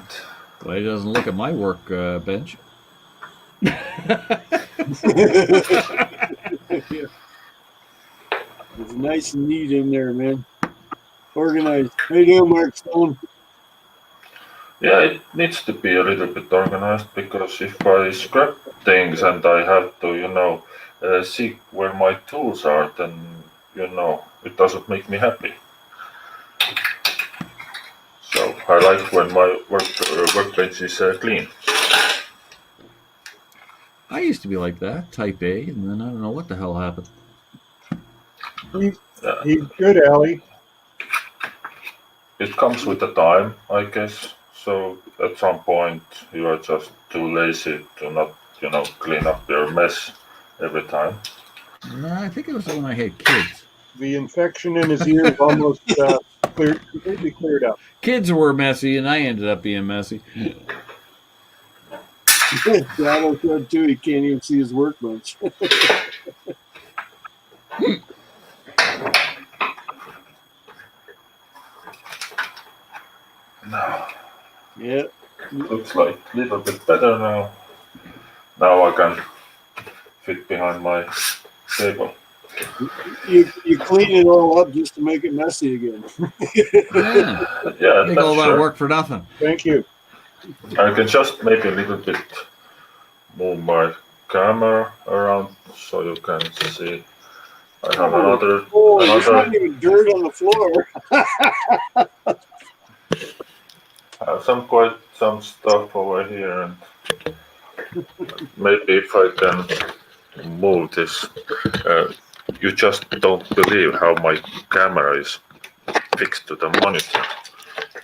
Glad he doesn't look at my work bench. It's nice and neat in there, man. Organized. How you doing, Mark Stone? yeah, it needs to be a little bit organized because if I scrap things and I have to, see where my tools are, then it doesn't make me happy. So I like when my workbench is clean. I used to be like that, type A, and then I don't know what the hell happened. He's good, Allie. It comes with the time, I guess. So at some point you are just too lazy to not, clean up your mess every time. No, I think it was when I had kids. The infection in his ear is almost completely cleared up. Kids were messy, and I ended up being messy. Donald said too, he can't even see his workbench. Now Yeah. looks like a little bit better now. Now I can fit behind my table. You clean it all up just to make it messy again. Yeah, Yeah, make that's all that sure. work for nothing. Thank you. I can just maybe a little bit move my camera around so you can see. I have another. Oh, there's not even dirt on the floor. Have some quite some stuff over here, and maybe if I can move this, you just don't believe how my camera is fixed to the monitor.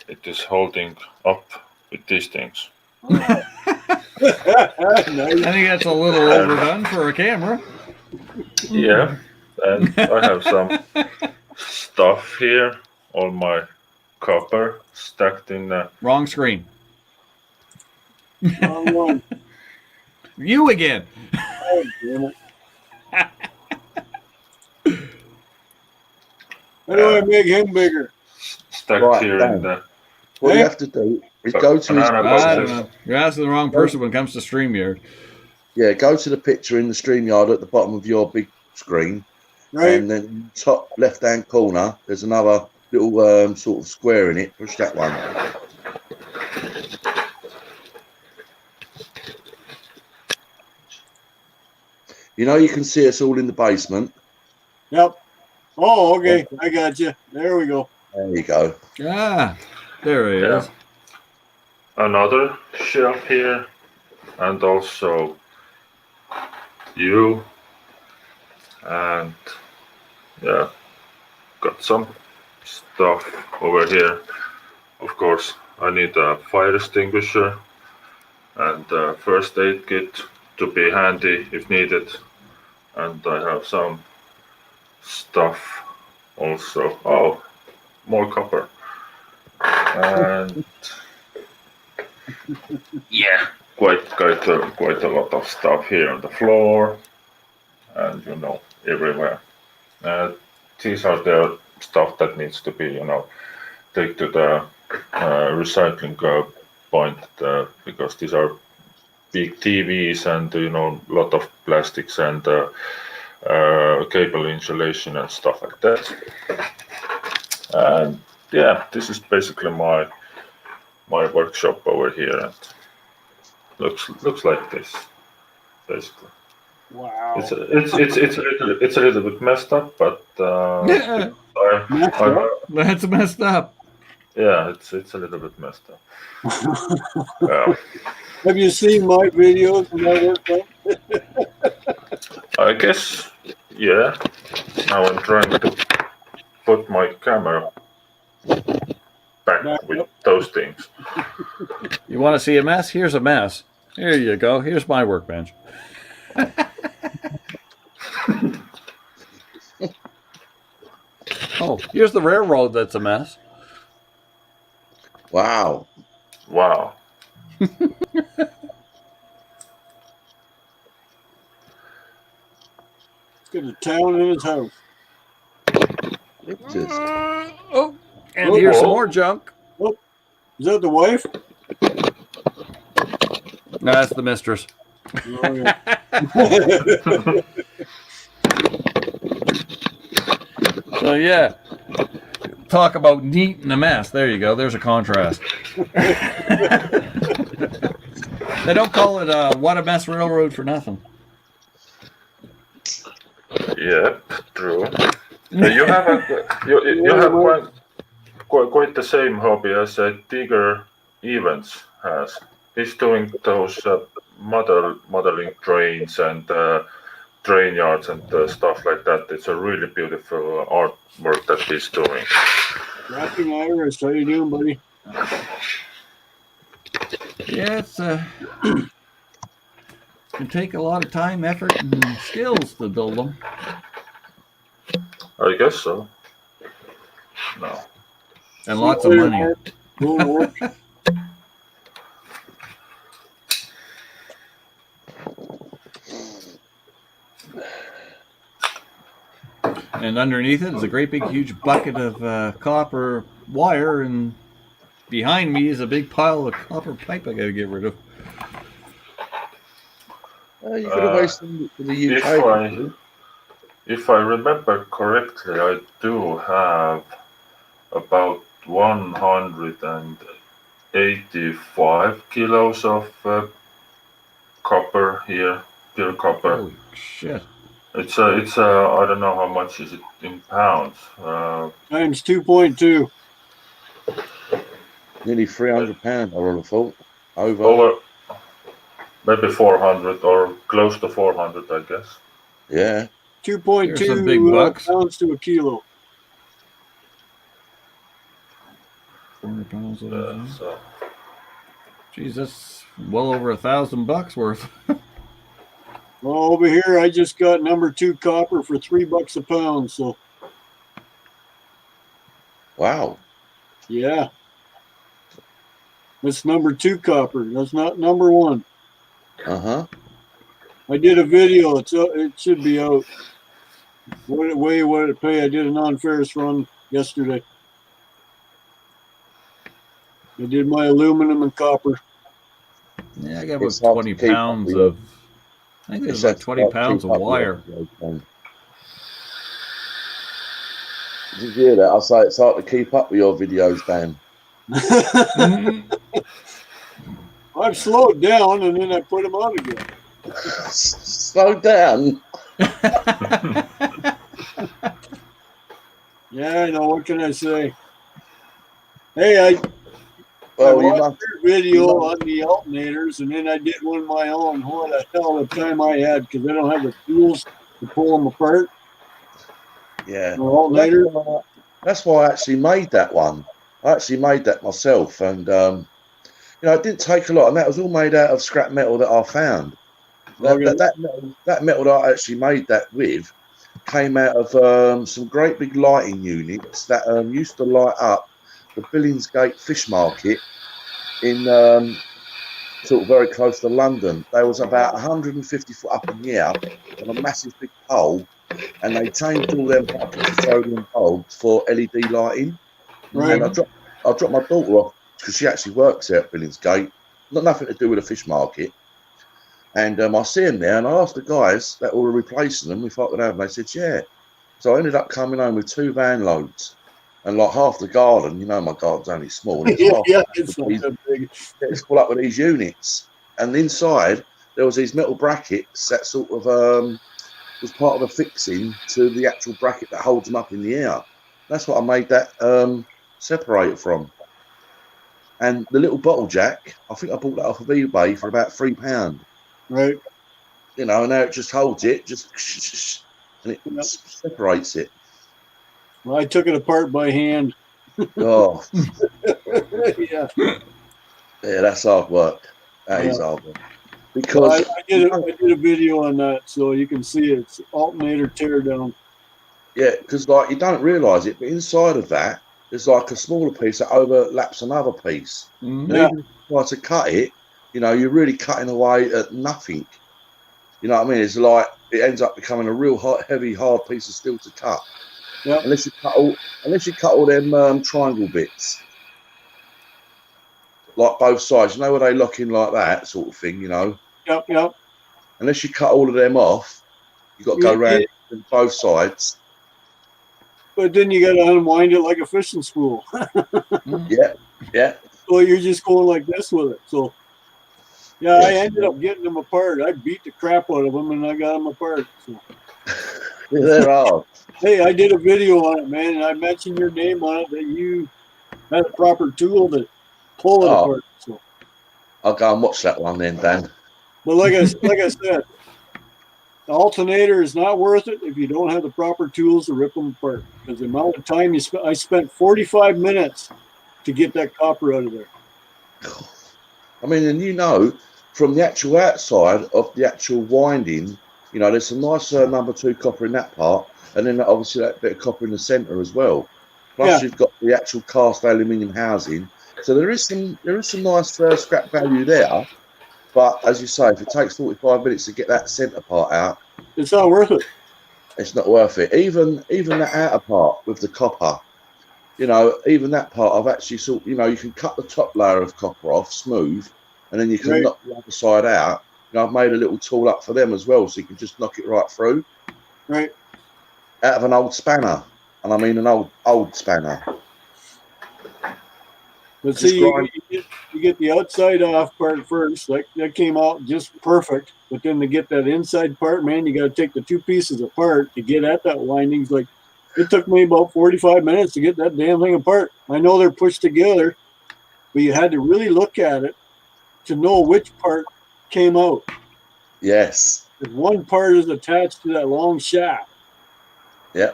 It is holding up with these things. Nice. I think that's a little overdone for a camera. Yeah, and I have some stuff here, all my copper stacked in the. Wrong screen. Wrong one. You again. Oh, damn it. How do I make him bigger? Stacked Right, here Dan. in the. What Hey. you have to do is go to his Banana I boxes. don't know. You're asking the wrong person when it comes to StreamYard. yeah, go to the picture in the StreamYard at the bottom of your big screen, Right? and then top left-hand corner, there's another little sort of square in it. Push that one. You know, you can see us all in the basement. Yep. Oh, okay. I got you. There we go. There you go. Ah, there he Yeah. is. Another shelf here, and also you, and yeah, got some stuff over here. Of course, I need a fire extinguisher and a first aid kit to be handy if needed, and I have some stuff also. Oh, more copper. And yeah, quite a lot of stuff here on the floor, and everywhere. These are the stuff that needs to be take to the recycling point because these are big TVs and lot of plastics and cable insulation and stuff like that. And yeah, this is basically my workshop over here, and looks like this basically. Wow. It's a little bit messed up, but Yeah, Messed up? that's messed up. yeah, it's a little bit messed up. Yeah. Have you seen my videos of my workshop? I guess, yeah. Now I'm trying to put my camera back with those things. You want to see a mess? Here's a mess. Here you go. Here's my workbench. Oh, here's the railroad that's a mess. Wow. Wow. He's got a town in his house. Look at this. Oh, and here's some more junk. Is that the wife? No, that's the mistress. Oh, yeah. So yeah, talk about neat and a mess. There you go. There's a contrast. They don't call it What a Mess Railroad for nothing. Yeah, true. You have you have quite the same hobby as Tigger Evans has. He's doing those modeling trains and train yards and stuff like that. It's a really beautiful artwork that he's doing. Rapping Iris, how you doing, buddy? Yeah, it's can take a lot of time, effort, and skills to build them. I guess so. No. And lots of money. Cool. And underneath it is a great big huge bucket of copper wire, and behind me is a big pile of copper pipe I gotta get rid of. Oh, you could have wasted it for the UK. If I remember correctly, I do have about 185 kilos of copper here, pure copper. Holy shit. It's I don't know how much is it in pounds. Times 2.2. Nearly 300 pounds, I would have thought. Over. Over maybe 400 or close to 400, I guess. Yeah. 2.2 There's some big bucks. pounds to a kilo. 400 pounds. So Geez, that's well over $1,000 worth. Well, over here, I just got number 2 copper for $3 a pound. So, Wow. yeah. It's number 2 copper. That's not number 1. Uh-huh. I did a video. It should be out. What it pay? I did a non-ferrous run yesterday. I did my aluminum and copper. Yeah, I got about It's hard to 20 keep up pounds with of. I think there's about 20 pounds of wire. Did you hear that? I say it's hard to keep up with your videos, Dan. I've slowed down and then I put them on again. Slow down. Yeah, I know. What can I say? Hey, I Well, you watched must. your video on the alternators, and then I did one of my own. What the hell the time I had, because I don't have the tools to pull them apart. Yeah. The alternator. That's why I actually made that one. I actually made that myself, and it didn't take a lot, and that was all made out of scrap metal that I found. That metal that I actually made that with came out of some great big lighting units that used to light up the Billingsgate Fish Market in sort of very close to London. They was about 150 foot up in the air on a massive big pole, and they changed all them buckets to sodium bulbs for LED lighting. Right. And I dropped my daughter off because she actually works there at Billingsgate. Nothing to do with the fish market. And I see them there, and I asked the guys that were replacing them if I could have them. They said, yeah. So I ended up coming home with 2 van loads and like half the garden. My garden's only small. And It's not that big. it's full up with these units. And inside, there was these metal brackets that sort of was part of the fixing to the actual bracket that holds them up in the air. That's what I made that separator from. And the little bottle jack, I think I bought that off of eBay for about £3. Right. And now it just holds it, and it separates it. Well, I took it apart by hand. Oh, Yeah. yeah, that's hard work. That is hard work. Well, Because I did a video on that, so you can see it's alternator teardown. because you don't realise it, but inside of that, there's like a smaller piece that overlaps another piece. And Yeah. even if you try to cut it, you're really cutting away at nothing. You know what I mean? It's like it ends up becoming a real heavy, hard piece of steel to cut. Yep. Unless you cut all them triangle bits, like both sides. Where they lock in like that sort of thing. Yep. Unless you cut all of them off, you've got to go around both sides. But then you got to unwind it like a fishing spool. Yeah. So you're just going like this with it. So, yeah, I ended up getting them apart. I beat the crap out of them, and I got them apart. So. Yeah, they're hard. Hey, I did a video on it, man, and I mentioned your name on it that you had a proper tool to pull it apart. So, I'll go and watch that one then, Dan. but like I said, the alternator is not worth it if you don't have the proper tools to rip them apart. Because the amount of time I spent 45 minutes to get that copper out of there. I mean, and from the actual outside of the actual winding, there's some nice number 2 copper in that part, and then obviously that bit of copper in the centre as well. Plus, you've got the actual cast aluminium housing, so there is some nice scrap value there. But as you say, if it takes 45 minutes to get that centre part out, It's not worth it. it's not worth it. Even that outer part with the copper, even that part, I've actually you can cut the top layer of copper off smooth, and then you can knock the other side out. I've made a little tool up for them as well, so you can just knock it right through. Right. Out of an old spanner, and I mean an old spanner. But see, you get the outside off part first. Like that came out just perfect. But then to get that inside part, man, you got to take the 2 pieces apart to get at that windings. Like it took me about 45 minutes to get that damn thing apart. I know they're pushed together, but you had to really look at it to know which part came out. Yes. Because one part is attached to that long shaft. Yeah.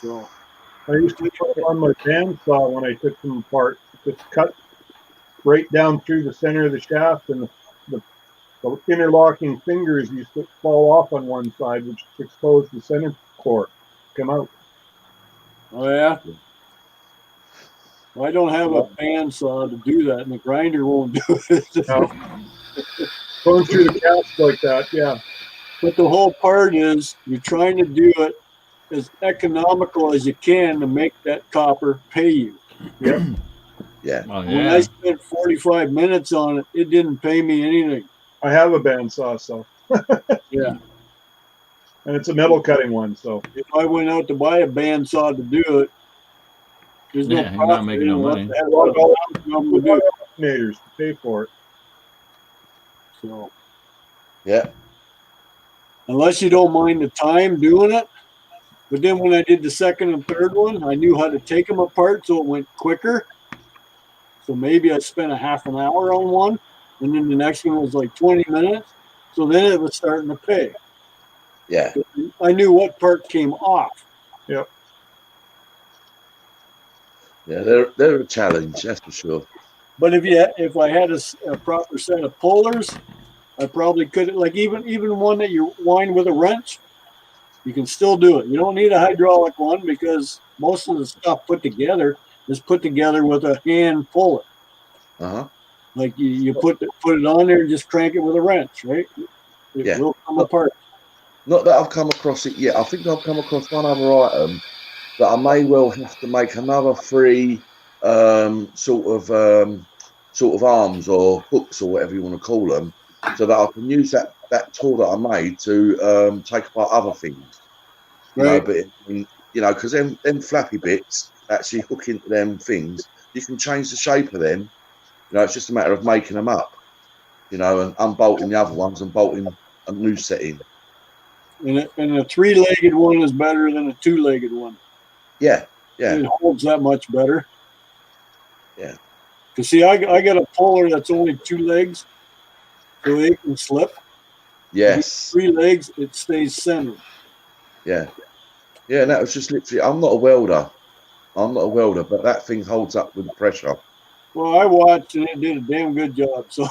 So I used to put on my bandsaw when I took them apart. Just cut right down through the center of the shaft, and the interlocking fingers used to fall off on one side, which exposed the center core. Come out. oh yeah. Well, I don't have a bandsaw to do that, and the grinder won't do it. No. Going through the cast like that, yeah. But the whole part is you're trying to do it as economical as you can to make that copper pay you. Yep. Yeah. Well, When I spent 45 minutes on it, it didn't pay me anything. I have a bandsaw, so. Yeah. And it's a metal cutting one, so. If I went out to buy a bandsaw to do it, there's no Yeah, you're not profit making in no it. What money. the hell would I want to do? Alternators to pay for it. So Yeah. unless you don't mind the time doing it. But then when I did the second and third one, I knew how to take them apart so it went quicker. So maybe I spent a half an hour on one, and then the next one was like 20 minutes. So then it was starting to pay. Yeah. I knew what part came off. Yeah. They're a challenge, that's for sure. But if I had a proper set of pullers, I probably could, like even one that you wind with a wrench, you can still do it. You don't need a hydraulic one because most of the stuff put together is put together with a hand puller. Uh-huh. Like you put it on there and just crank it with a wrench, right? It Yeah. will come apart. Not that I've come across it yet. I think I've come across one other item that I may well have to make another free sort of arms or hooks or whatever you want to call them, so that I can use that tool that I made to take apart other things. You know, Right. but you know, because them flappy bits actually hook into them things. You can change the shape of them. You know, it's just a matter of making them up. You know, and unbolting the other ones and bolting a new set in. And a three-legged one is better than a two-legged one. Yeah. Yeah. It holds that much better. Yeah. Because see, I got a puller that's only two legs, so it can slip. Yes. Three legs, it stays centered. Yeah. Yeah, and that was just literally, I'm not a welder, but that thing holds up with the pressure. Well, I watched and it did a damn good job. So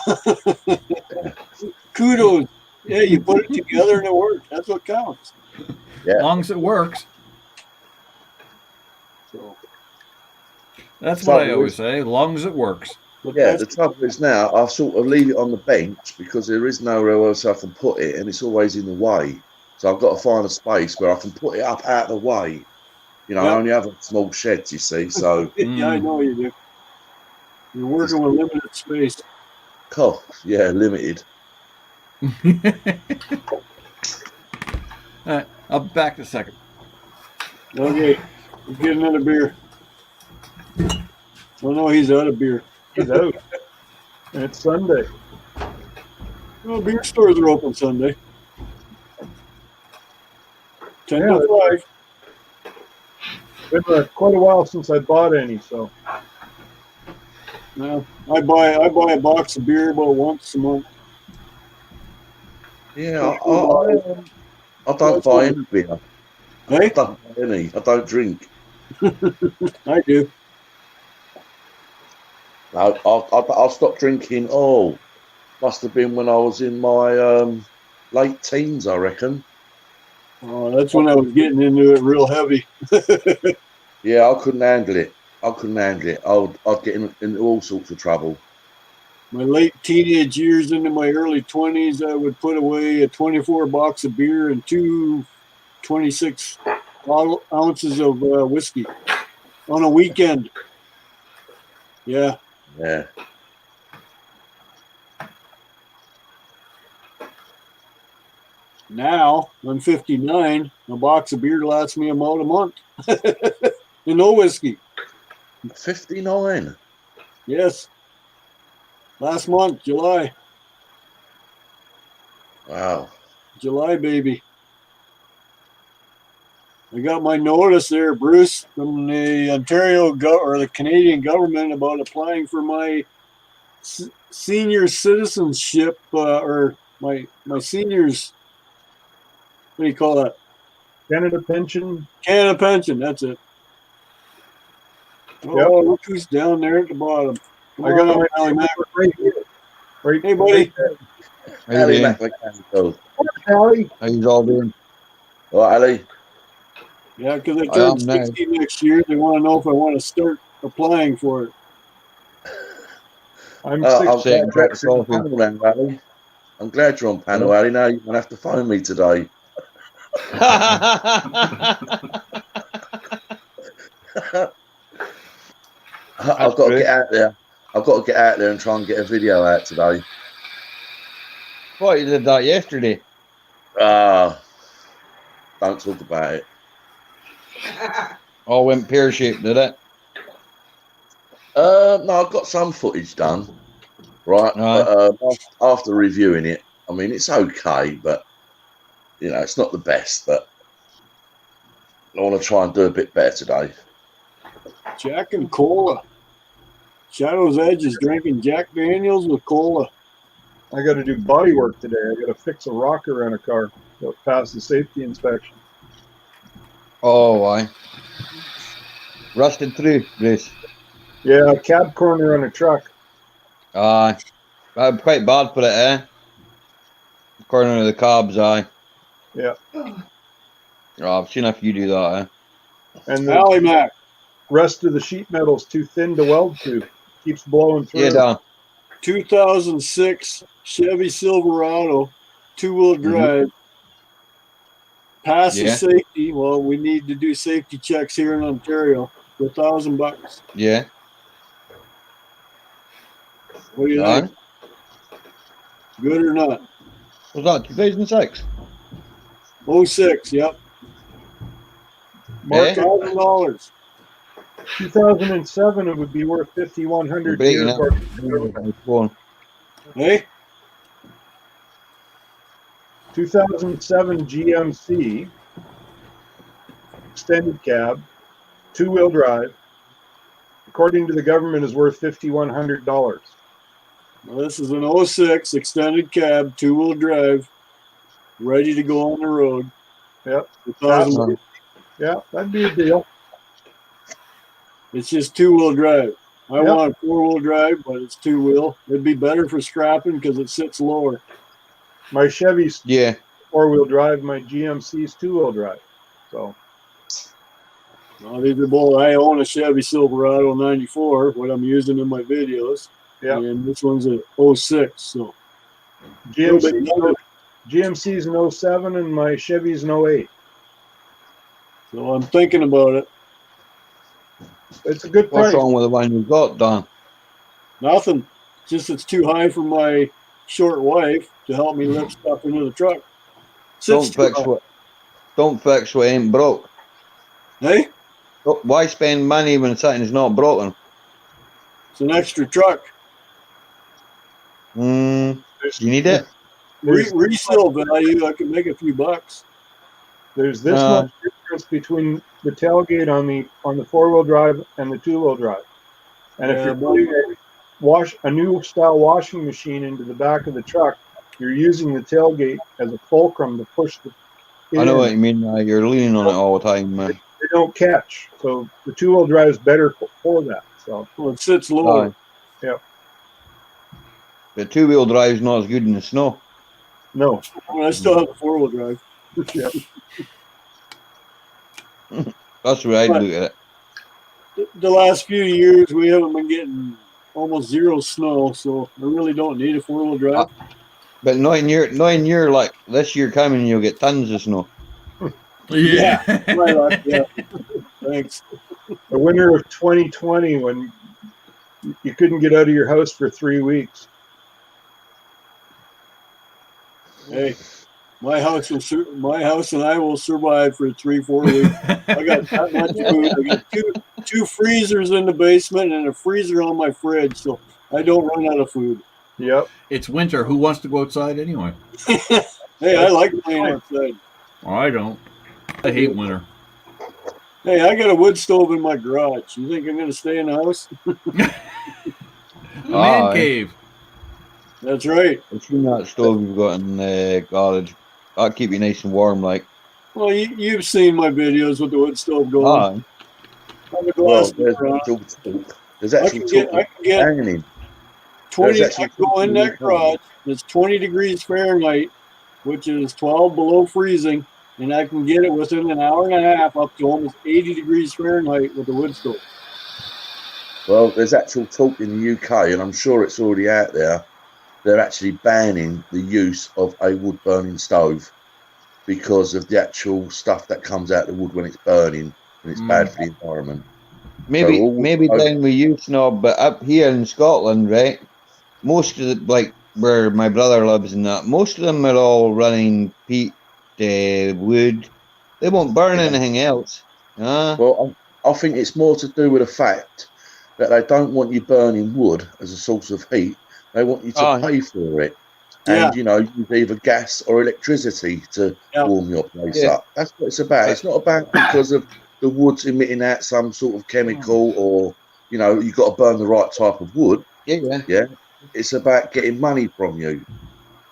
kudos. Yeah, you put it together and it works. That's what counts. Yeah. As long as it works. So, That's what I always say. As long as it works. but Yeah, that's, the trouble is now I sort of leave it on the bench because there is nowhere else I can put it and it's always in the way. So I've got to find a space where I can put it up out of the way. You know, I only have a small shed, you see, so yeah, I know you do. You're working with limited space. cool. Yeah, limited. I'll be back in a second. Okay, let's get another beer. Oh no, he's out of beer. He's out. And it's Sunday. Well, beer stores are open Sunday. 10 Yeah, to 5. Been quite a while since I bought any, so. No, I buy a box of beer about once a month. Yeah, I don't buy any beer. I Hey, don't buy any. I don't drink. I do. I'll stop drinking. Oh, must have been when I was in my late teens, I reckon. Oh, that's when I was getting into it real heavy. Yeah, I couldn't handle it. I'd get into all sorts of trouble. My late teenage years into my early 20s, I would put away a 24 box of beer and 26 ounces of whiskey on a weekend. Yeah. Yeah. Now I'm 59. A box of beer lasts me about a month. And no whiskey. 59. Yes. Last month, July. Wow. July, baby. I got my notice there, Bruce, from the or the Canadian government about applying for my senior citizenship or my seniors. What do you call that? Canada pension. Canada pension. That's it. Oh, look who's down there at the bottom. Come I got on, my Ally Mac. right here. Right, Hey, buddy. right there. How you Ali doing? McMechanical. Allie. How you all doing? All right, Ali. Yeah, because I I turned am now. 60 next year. They want to know if I want to start applying for it. I'm I'm Say, glad drink you're on coffee. panel then, Ali. I'm glad you're on panel, Ali. Now you're going to have to phone me today. I've got to get out there. I've got to get out there and try and get a video out today. Thought you did that yesterday. Don't talk about it. All went pear shaped, did it? No, I've got some footage done. Right. Right. But, after reviewing it, I mean, it's okay, but you know, it's not the best. But I want to try and do a bit better today. Jack and cola. Shadow's Edge is drinking Jack Daniels with cola. I got to do body work today. I got to fix a rocker on a car that passed the safety inspection. Oh, why? Rusted through, Bruce. Yeah, cab corner on a truck. Quite bad for it, eh? Corner of the cabs, aye. Yeah. Oh, I've seen a few do that, eh? And the Ally Mac. rest of the sheet metal's too thin to weld to. Keeps blowing through. Yeah, Dan. 2006 Chevy Silverado, two-wheel drive. Passes Yeah. safety. Well, we need to do safety checks here in Ontario for $1,000. Yeah. What do you Dan. think? Good or not? Was that 2006? 06, yep. Market $1,000. 2007, it would be worth 5,100 Breaking here. up. Go on. Hey? 2007 GMC extended cab, two-wheel drive. According to the government, is worth $5,100. Well, this is an 06 extended cab, two-wheel drive, ready to go on the road. Yep. $1,000. Yeah, that'd be a deal. It's just two-wheel drive. I Yep. want a four-wheel drive, but it's two-wheel. It'd be better for scrapping because it sits lower. My Chevy's Yeah. four-wheel drive, my GMC's two-wheel drive. So These are both. I own a Chevy Silverado 94, what I'm using in my videos. yeah, And this one's a 06. So GMC's an 07 and my Chevy's an 08. So I'm thinking about it. It's a good What's price. wrong with the one you got, Dan? Nothing. Just it's too high for my short wife to help me lift stuff into the truck. Don't Sits too fix high. what ain't broke. Hey, Why spend money when something's not broken? it's an extra truck. You need it? Resale value, I can make a few bucks. There's this much difference between the tailgate on the four-wheel drive and the two-wheel drive. And if Yeah, you're putting a new style washing machine into the back of the truck, you're using the tailgate as a fulcrum to push the. I know in. what you mean. You're leaning on it all the time, man. They don't catch, so the two-wheel drive is better for that. So Well, it sits lower. Aye. Yep. The two-wheel drive's not as good in the snow. no, I still have a four-wheel drive. yeah. That's the way I'd look at it. The last few years, we haven't been getting almost zero snow, so I really don't need a four-wheel drive. But not in your like this year coming, you'll get tons of snow. Yeah. Right on, yeah. Thanks. The winter of 2020 when you couldn't get out of your house for 3 weeks. Hey, my house and I will survive for 3-4 weeks. I got that much food. I got two freezers in the basement and a freezer on my fridge, so I don't run out of food. Yep. It's winter. Who wants to go outside anyway? Hey, I like playing outside. I don't. I hate winter. Hey, I got a wood stove in my garage. You think I'm going to stay in the house? A man Aye. cave. That's right. I've seen that stove you've got in the garage. That'll keep you nice and warm, like. Well, you've seen my videos with the wood stove going. Aye. On the Well, glass door on. there's I actual can get talk of banging. 20. I actually can go in talking that garage. It's 20 degrees Fahrenheit, which is 12 below freezing, and I can get it within an hour and a half up to almost 80 degrees Fahrenheit with the wood stove. Well, there's actual talk in the UK, and I'm sure it's already out there. They're actually banning the use of a wood burning stove because of the actual stuff that comes out of the wood when it's burning, and it's bad for the environment. Maybe So all- maybe down with you, Snob, but up here in Scotland, right? Most of the, like where my brother lives and that, most of them are all running peat, wood. They won't burn Yeah. anything else. Well, I think it's more to do with the fact that they don't want you burning wood as a source of heat. They want you to Aye. pay for it. Yeah. And, use either gas or electricity to Yeah. warm your place Yeah. up. That's what it's about. It's not about because of the wood's emitting out some sort of chemical or, you've got to burn the right type of wood. Yeah. It's about getting money from you.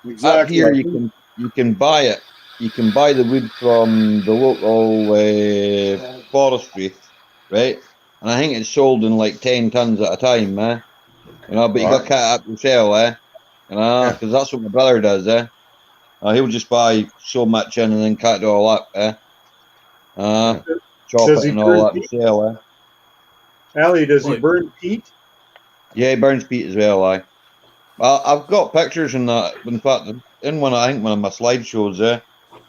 Up Exactly. here, you can buy it. You can buy the wood from the local forestry, right? And I think it's sold in like 10 tons at a time, but you got to Right. cut it up yourself, Yeah. because that's what my brother does, he'll just buy so much in and then cut it all up, chop Does it he and all burn that peat? himself, Allie, does he Like- burn peat? Yeah, he burns peat as well, Well, I've got pictures in that. In fact, in one of my slideshows,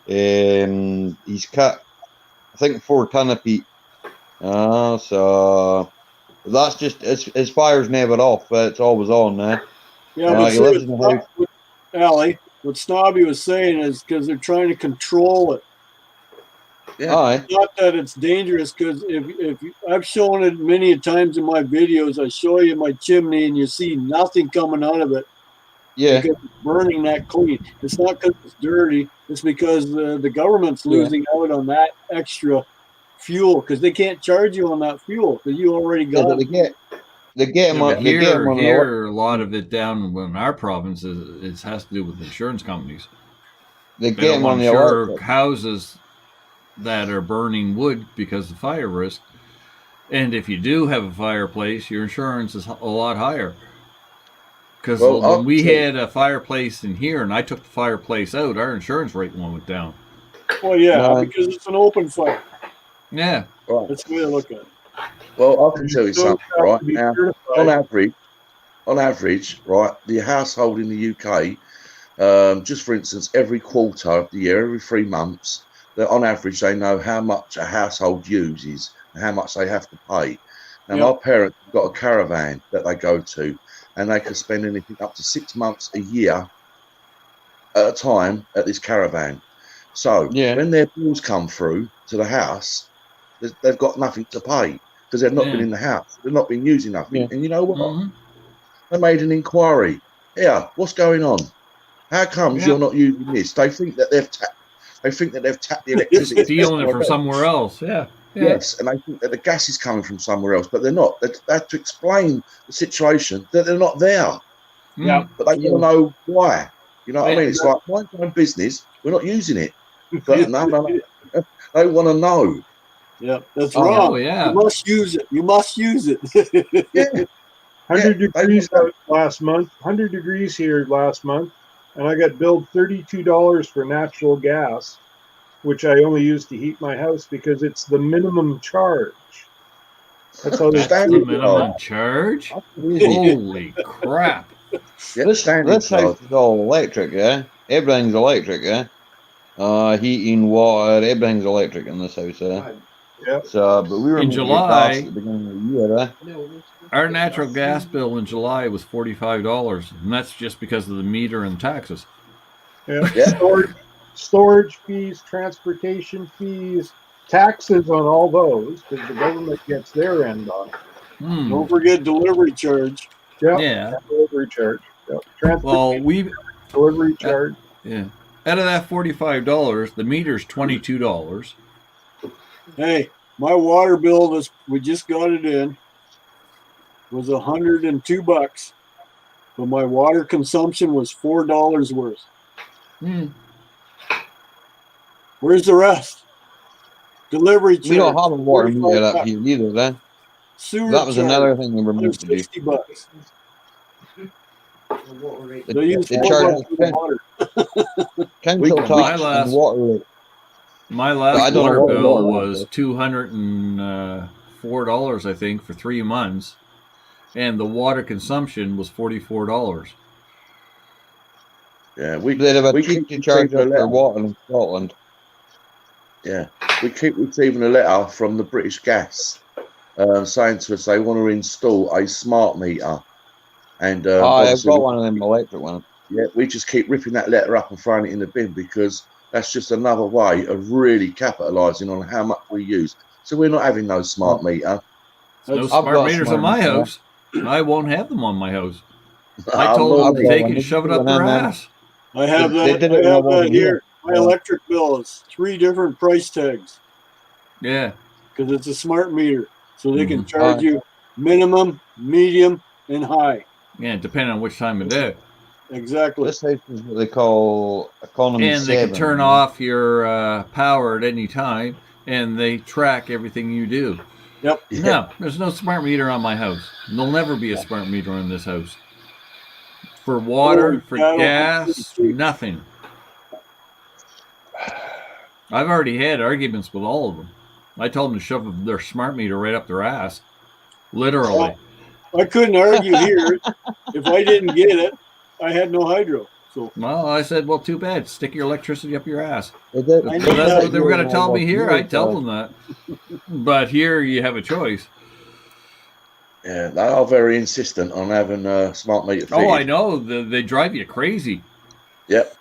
he's cut, I think, 4 ton of peat. So that's just his fire's never off. It's always on. Yeah, but he see, lives in a house. Allie, what Snobby was saying is because they're trying to control it. Yeah. Aye, Not that it's dangerous, because I've shown it many times in my videos. I show you my chimney and you see nothing coming out of it yeah, because it's burning that clean. It's not because it's dirty. It's because the government's Yeah. losing out on that extra fuel because they can't charge you on that fuel because you already yeah. got But they get him Yeah, on. but They get him on. here, a lot of it down in our province it has to do with insurance companies. They They get don't him on want the to insure electric. houses that are burning wood because of fire risk. And if you do have a fireplace, your insurance is a lot higher. Because Well, when we I'll- had a fireplace in here and I took the fireplace out, our insurance rate went down. Well, yeah, No. because it's an open fire. Yeah. Right. That's the way to look at it. Well, I can tell you Those something, have right? to be Now, certified. on average, right, the household in the UK, just for instance, every quarter of the year, every 3 months, that on average they know how much a household uses and how much they have to pay. Now, Yeah. my parents have got a caravan that they go to, and they can spend anything up to 6 months a year at a time at this caravan. So Yeah. when their bills come through to the house, they've got nothing to pay because they've not been Yeah. in the house. They've not been using nothing. Yeah. And you know what? Mhm. They made an inquiry. Yeah, what's going on? How comes Yeah. you're not using this? They think that they've tapped the electricity. Stealing it from somewhere else. somewhere else. Yeah. Yeah. Yes, and they think that the gas is coming from somewhere else, but they're not. They have to explain the situation that they're not there, Yeah. Mm. but they want to know why. You know what I Yeah. mean? It's like, mind your own business. We're not using it. But no. They want to know. Yeah, that's Oh, wrong. Oh, yeah. You must use it. You must use it. Yeah. 100 Yeah, degrees I- out last month. 100 degrees here last month, and I got billed $32 for natural gas, which I only use to heat my house because it's the minimum charge. That's how they That's the Standard minimum charge? Yeah, Holy crap. standard This house charge. is all electric, Everything's electric, heating, water, everything's electric in this house, Yeah. So, but we were In meant to get July- gas at the beginning of the year, Our natural gas bill in July was $45, and that's just because of the meter and taxes. Yeah. Yeah. Storage fees, transportation fees, taxes on all those because the government gets their end on it. Hmm. Don't forget delivery charge. Yeah. Yeah. Delivery charge. Yeah. Well, Transportation delivery charge. yeah. Out of that $45, the meter's $22. Hey, My water bill was, we just got it in, was $102, but my water consumption was $4 worth. Hmm. Where's the rest? Delivery charge. We don't have a water meter up $45. here either, then. Sewer That was charge, another thing we were meant to do. $60. The, They use the $4 charge for the water. council My tax last- and water rate. My I last don't know water what the bill water was is. $204, I think, for 3 months, and the water consumption was $44. Yeah, we They'd have a we cheap keep to charge receiving a us for letter. water in Scotland. Yeah, we keep receiving a letter from the British Gas saying to us they want to install a smart meter, and I've obviously, got one of them electric ones. yeah, we just keep ripping that letter up and throwing it in the bin because that's just another way of really capitalising on how much we use. So we're not having no smart meter. No I've smart got meters smart on my meter. house. I won't have them on my house. I I'm told not them to I've take got it and one. shove it up their ass. I have They that. did I it when I have that wasn't here. here. My Yeah. electric bill is 3 different price tags Yeah. because it's a smart meter, so they can Mhm. charge you minimum, medium, and high. Yeah, depending on which time of day. Exactly. This house is what they call economy And they 7. can turn off your power at any time, and they track everything you do. Yep. Yeah. No, there's no smart meter on my house. There'll never be a smart meter in this house. For water, Holy for cow. gas, nothing. I've already had arguments with all of them. I told them to shove their smart meter right up their ass. Literally. I couldn't argue here. If I didn't get it, I had no hydro. So Well, I said, well, too bad. Stick your electricity up your ass. They did- I If need that's that what they were going to tell me here, I'd tell so- them that. But here you have a choice. Yeah, they are very insistent on having a smart meter fitted. Oh, I know. They drive you crazy. Yep.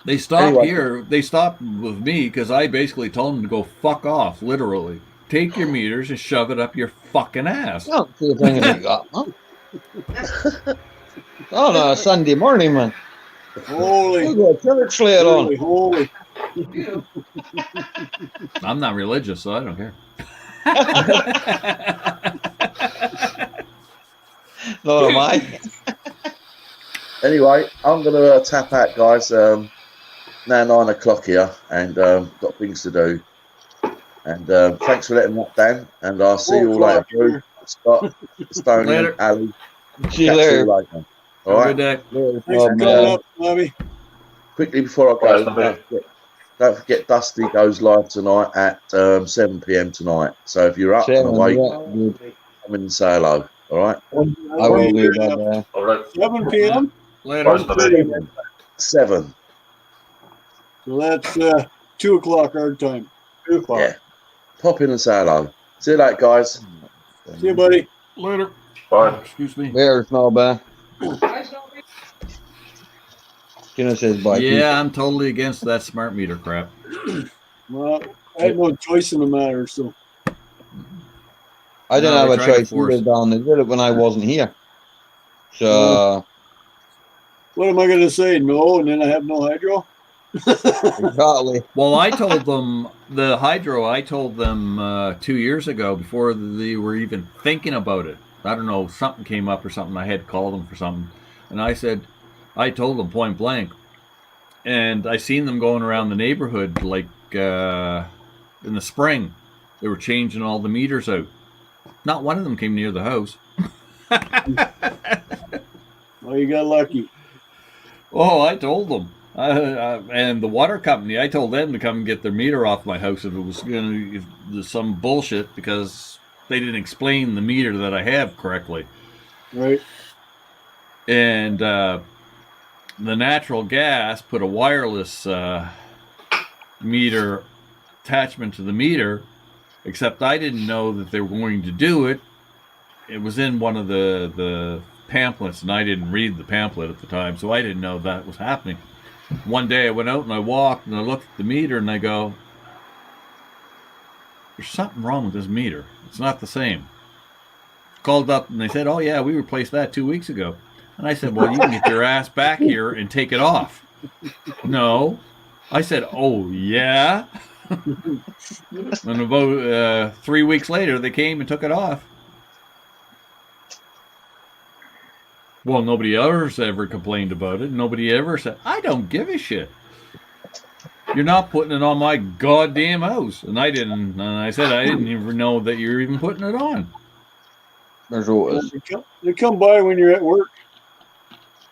They stopped Anyway. here. They stopped with me because I basically told them to go fuck off, literally. Take your meters and shove it up your fucking ass. I don't see a thing like that, huh? Oh, no, Sunday morning, man. holy, We've got church later on. holy. I'm not religious, so I don't care. Nor am I. Anyway, I'm going to tap out, guys. Now 9 o'clock here, and got things to do. And thanks for letting that down. And I'll see you all later. Drew, Scott, Stoney, Later. and Ali. See you Catch later. you later. All Have a right. good day. Later, Thanks for Tom, coming man. up, Bobby. Quickly before I go, Bye, don't forget Dusty goes live tonight at 7 p.m. tonight. So if you're up Seven, and awake, yeah, good. come in and say hello. All right. I will do that. All right. 7 p.m. Later. Bye. 7. So that's 2 o'clock our time. 2 o'clock. Yeah. Pop in and say hello. See you later, guys. See you, buddy. Later. Bye. Excuse me. There's no bad. Tina says bye. Yeah, I'm totally against that smart meter crap. Well, I had no choice in the matter, so I didn't No, have they a tried to choice force either, it. Don. They did it when I wasn't here. So, what am I going to say? No, and then I have no hydro? exactly. Well, I told them the hydro. I told them 2 years ago before they were even thinking about it. I don't know, something came up or something. I had to call them for something, and I told them point blank. And I seen them going around the neighborhood like in the spring. They were changing all the meters out. Not one of them came near the house. Well, you got lucky. Oh, I told them. And the water company, I told them to come and get their meter off my house if it was going to there's some bullshit because they didn't explain the meter that I have correctly. Right. And the natural gas put a wireless meter attachment to the meter, except I didn't know that they were going to do it. It was in one of the pamphlets, and I didn't read the pamphlet at the time, so I didn't know that was happening. One day I went out and I walked and I looked at the meter and I go, there's something wrong with this meter. It's not the same. Called up and they said, oh yeah, we replaced that 2 weeks ago. And I said, well, you can get your ass back here and take it off. No. I said, oh yeah? And about 3 weeks later, they came and took it off. Well, nobody else ever complained about it. Nobody ever said, I don't give a shit. You're not putting it on my goddamn house. And I didn't. And I said, I didn't even know that you're even putting it on. There's Otis. They come by when you're at work.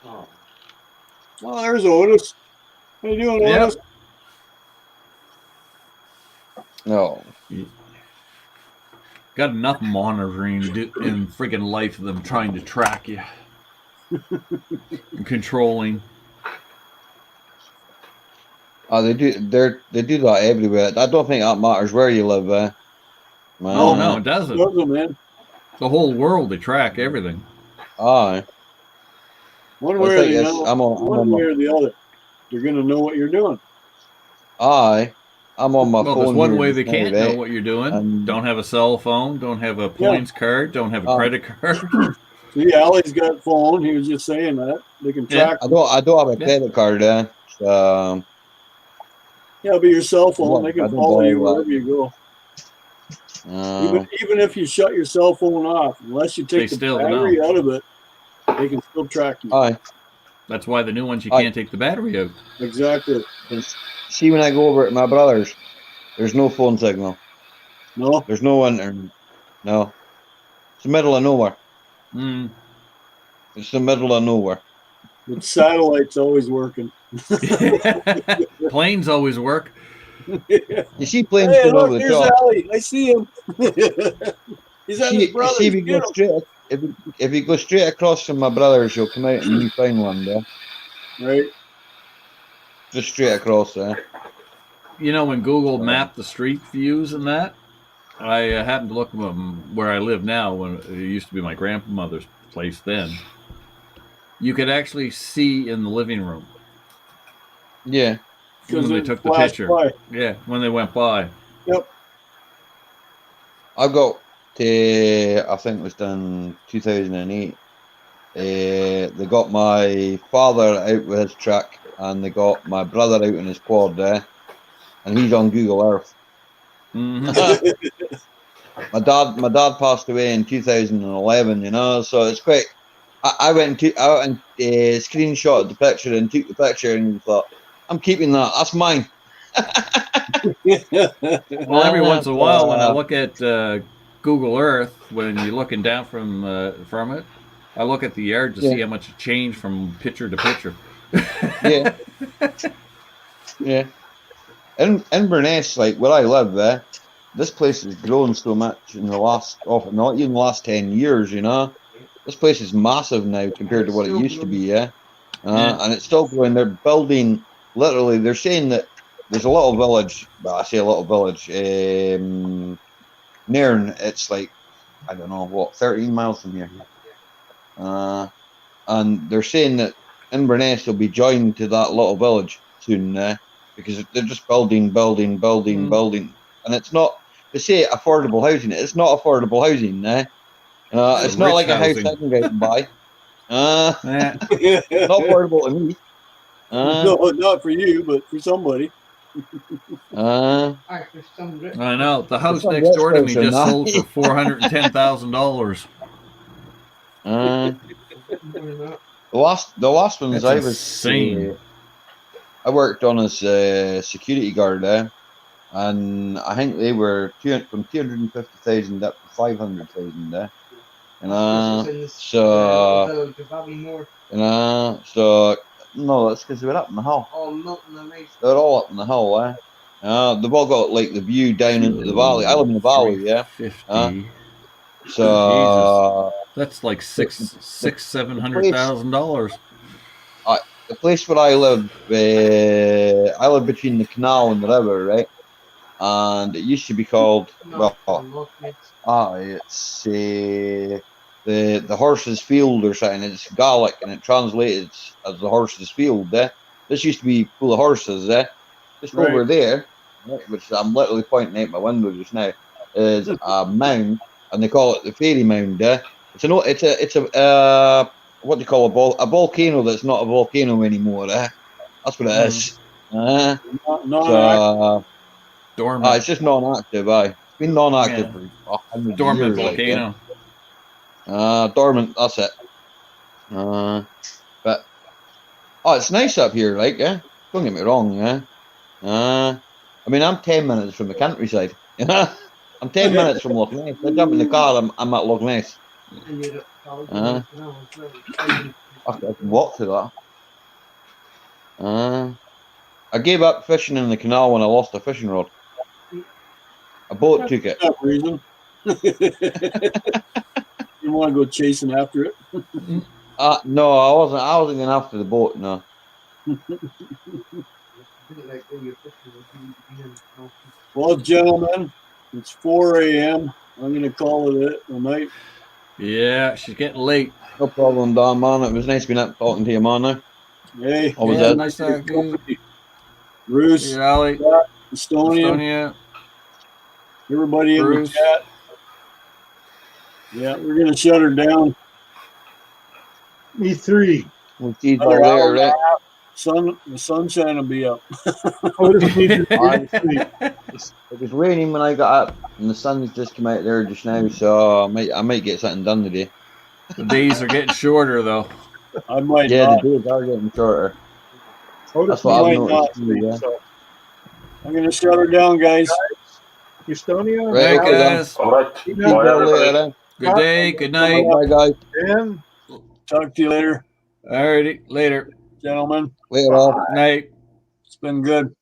Oh, there's Otis. How you doing, Yep. Otis? No. Got enough monitoring to do in friggin' life of them trying to track you. And controlling. Oh, they do that everywhere. I don't think that matters where you live, man. Oh, no, it doesn't. Doesn't, man. The whole world, they track everything. Aye. One I way or think the it's- other. I'm on- I'm One on my- way or the other. They're gonna know what you're doing. Aye. I'm on my Well, phone. there's one here way they just can't now, know right? what you're doing. And- Don't have a cell phone. Don't have a points card. Don't have a Oh. credit card. See, Allie's got phone. He was just saying that. They can Yeah. track. I don't have a Yeah. credit card, so, Yeah, but your cell phone, Well, they I can don't follow you know, wherever you go. uh, Even if you shut your cell phone off, unless you They take the still battery know. out of it, they can still track you. aye. That's why the new ones, you Aye. can't take the battery out. Exactly. See, when I go over to my brother's, there's no phone signal. No, There's no internet. No. It's the middle of nowhere. Mm. It's the middle of nowhere. but satellite's always working. Planes always work. You see planes Hey, going look, over the there's top. Allie. I see him. He's at his See, brother's if you go funeral. straight, if you go straight across from my brother's, you'll come out in Newfoundland, yeah? Right. Just straight across there. You know, when Google mapped the street views and that, I happened to look where I live now, when it used to be my grandmother's place then. You could actually see in the living room Yeah. when they it took the flashed picture. by. Yeah, when they went by. I got to, I think it was done 2008. They got my father out with his truck, and they got my brother out in his quad there, and he's on Google Earth. Mhm. My dad passed away in 2011, you know, so it's quite. I went and screenshotted the picture and took the picture and thought, I'm keeping that. That's mine. Well, every once in a while, when I look at Google Earth, when you're looking down from it, I look at the yard to see how much it changed from picture to picture. Yeah. Yeah. In Inverness, like where I live there, this place has grown so much in the last, not even the last 10 years, you know. This place is massive now compared to what it used to be, yeah. And it's still growing. They're building, literally, they're saying that there's a little village, well, I say a little village, Nairn, it's like, I don't know, what, 13 miles from here. And they're saying that Inverness will be joined to that little village soon, because they're just building. And it's not, they say affordable housing, it's not affordable housing, it's not Rich like a house housing. I can go out and buy. Eh, Not affordable to me. No, not for you, but for somebody. I know. The house some next door to me rich just person, sold for $410,000. The last ones That's I was insane. I worked on as a security guard there, and I think they were from 250,000 up to 500,000 there. So no, that's because they were up in the hill. They're all up in the hill, they've all got like the view down into the valley. I live in the valley, yeah. 50. So That's like $700,000. the place where I live between the canal and the river, right? And it used to be called it's the horse's field or something. It's Gaelic and it translates as the horse's field. This used to be full of horses. Just Right. over there, which I'm literally pointing out my window just now, is a mound, and they call it the Fairy Mound. It's a what do you call a volcano that's not a volcano anymore. That's what it is. Not So, Dormant. It's just non-active. It's been non-active Yeah. for 100 Dormant years. volcano. Dormant. That's it. But it's nice up here. Like, yeah. Don't get me wrong. Yeah. I mean, I'm 10 minutes from the countryside. I'm 10 minutes from Loch Ness. I jump in the car. I'm at Loch Ness. I can walk to that. I gave up fishing in the canal when I lost a fishing rod. A boat took it. That reason. You want to go chasing after it? No, I wasn't. I wasn't going after the boat. No. Well, gentlemen, it's 4 a.m. I'm going to call it a night. Yeah, she's getting late. No problem, Don, man. It was nice being up talking to you, man. Hey, Always Yeah, is. nice talking to you. Bruce, Yeah, Ollie. Estonia, Estonia. everybody in the Bruce. chat. Yeah, we're going to shut her down. Me three. We'll see you all Another hour later, and a right? The sunshine will be up. Oh, just need to I- sleep. It was raining when I got up, and the sun's just come out there just now, so I might get something done today. The days are getting shorter, though. I might Yeah, not. the days are getting shorter. Oh, That's just what might I've not noticed. Too, yeah. So, I'm going to shut her down, guys. Estonia, Right, Right, okay, then. guys. All right. See you See you Bye, all everybody. later, then. Good day. Good night. Bye, guys. Dan. Talk to you later, Alrighty. Later. gentlemen. Later, all. Night. It's been good.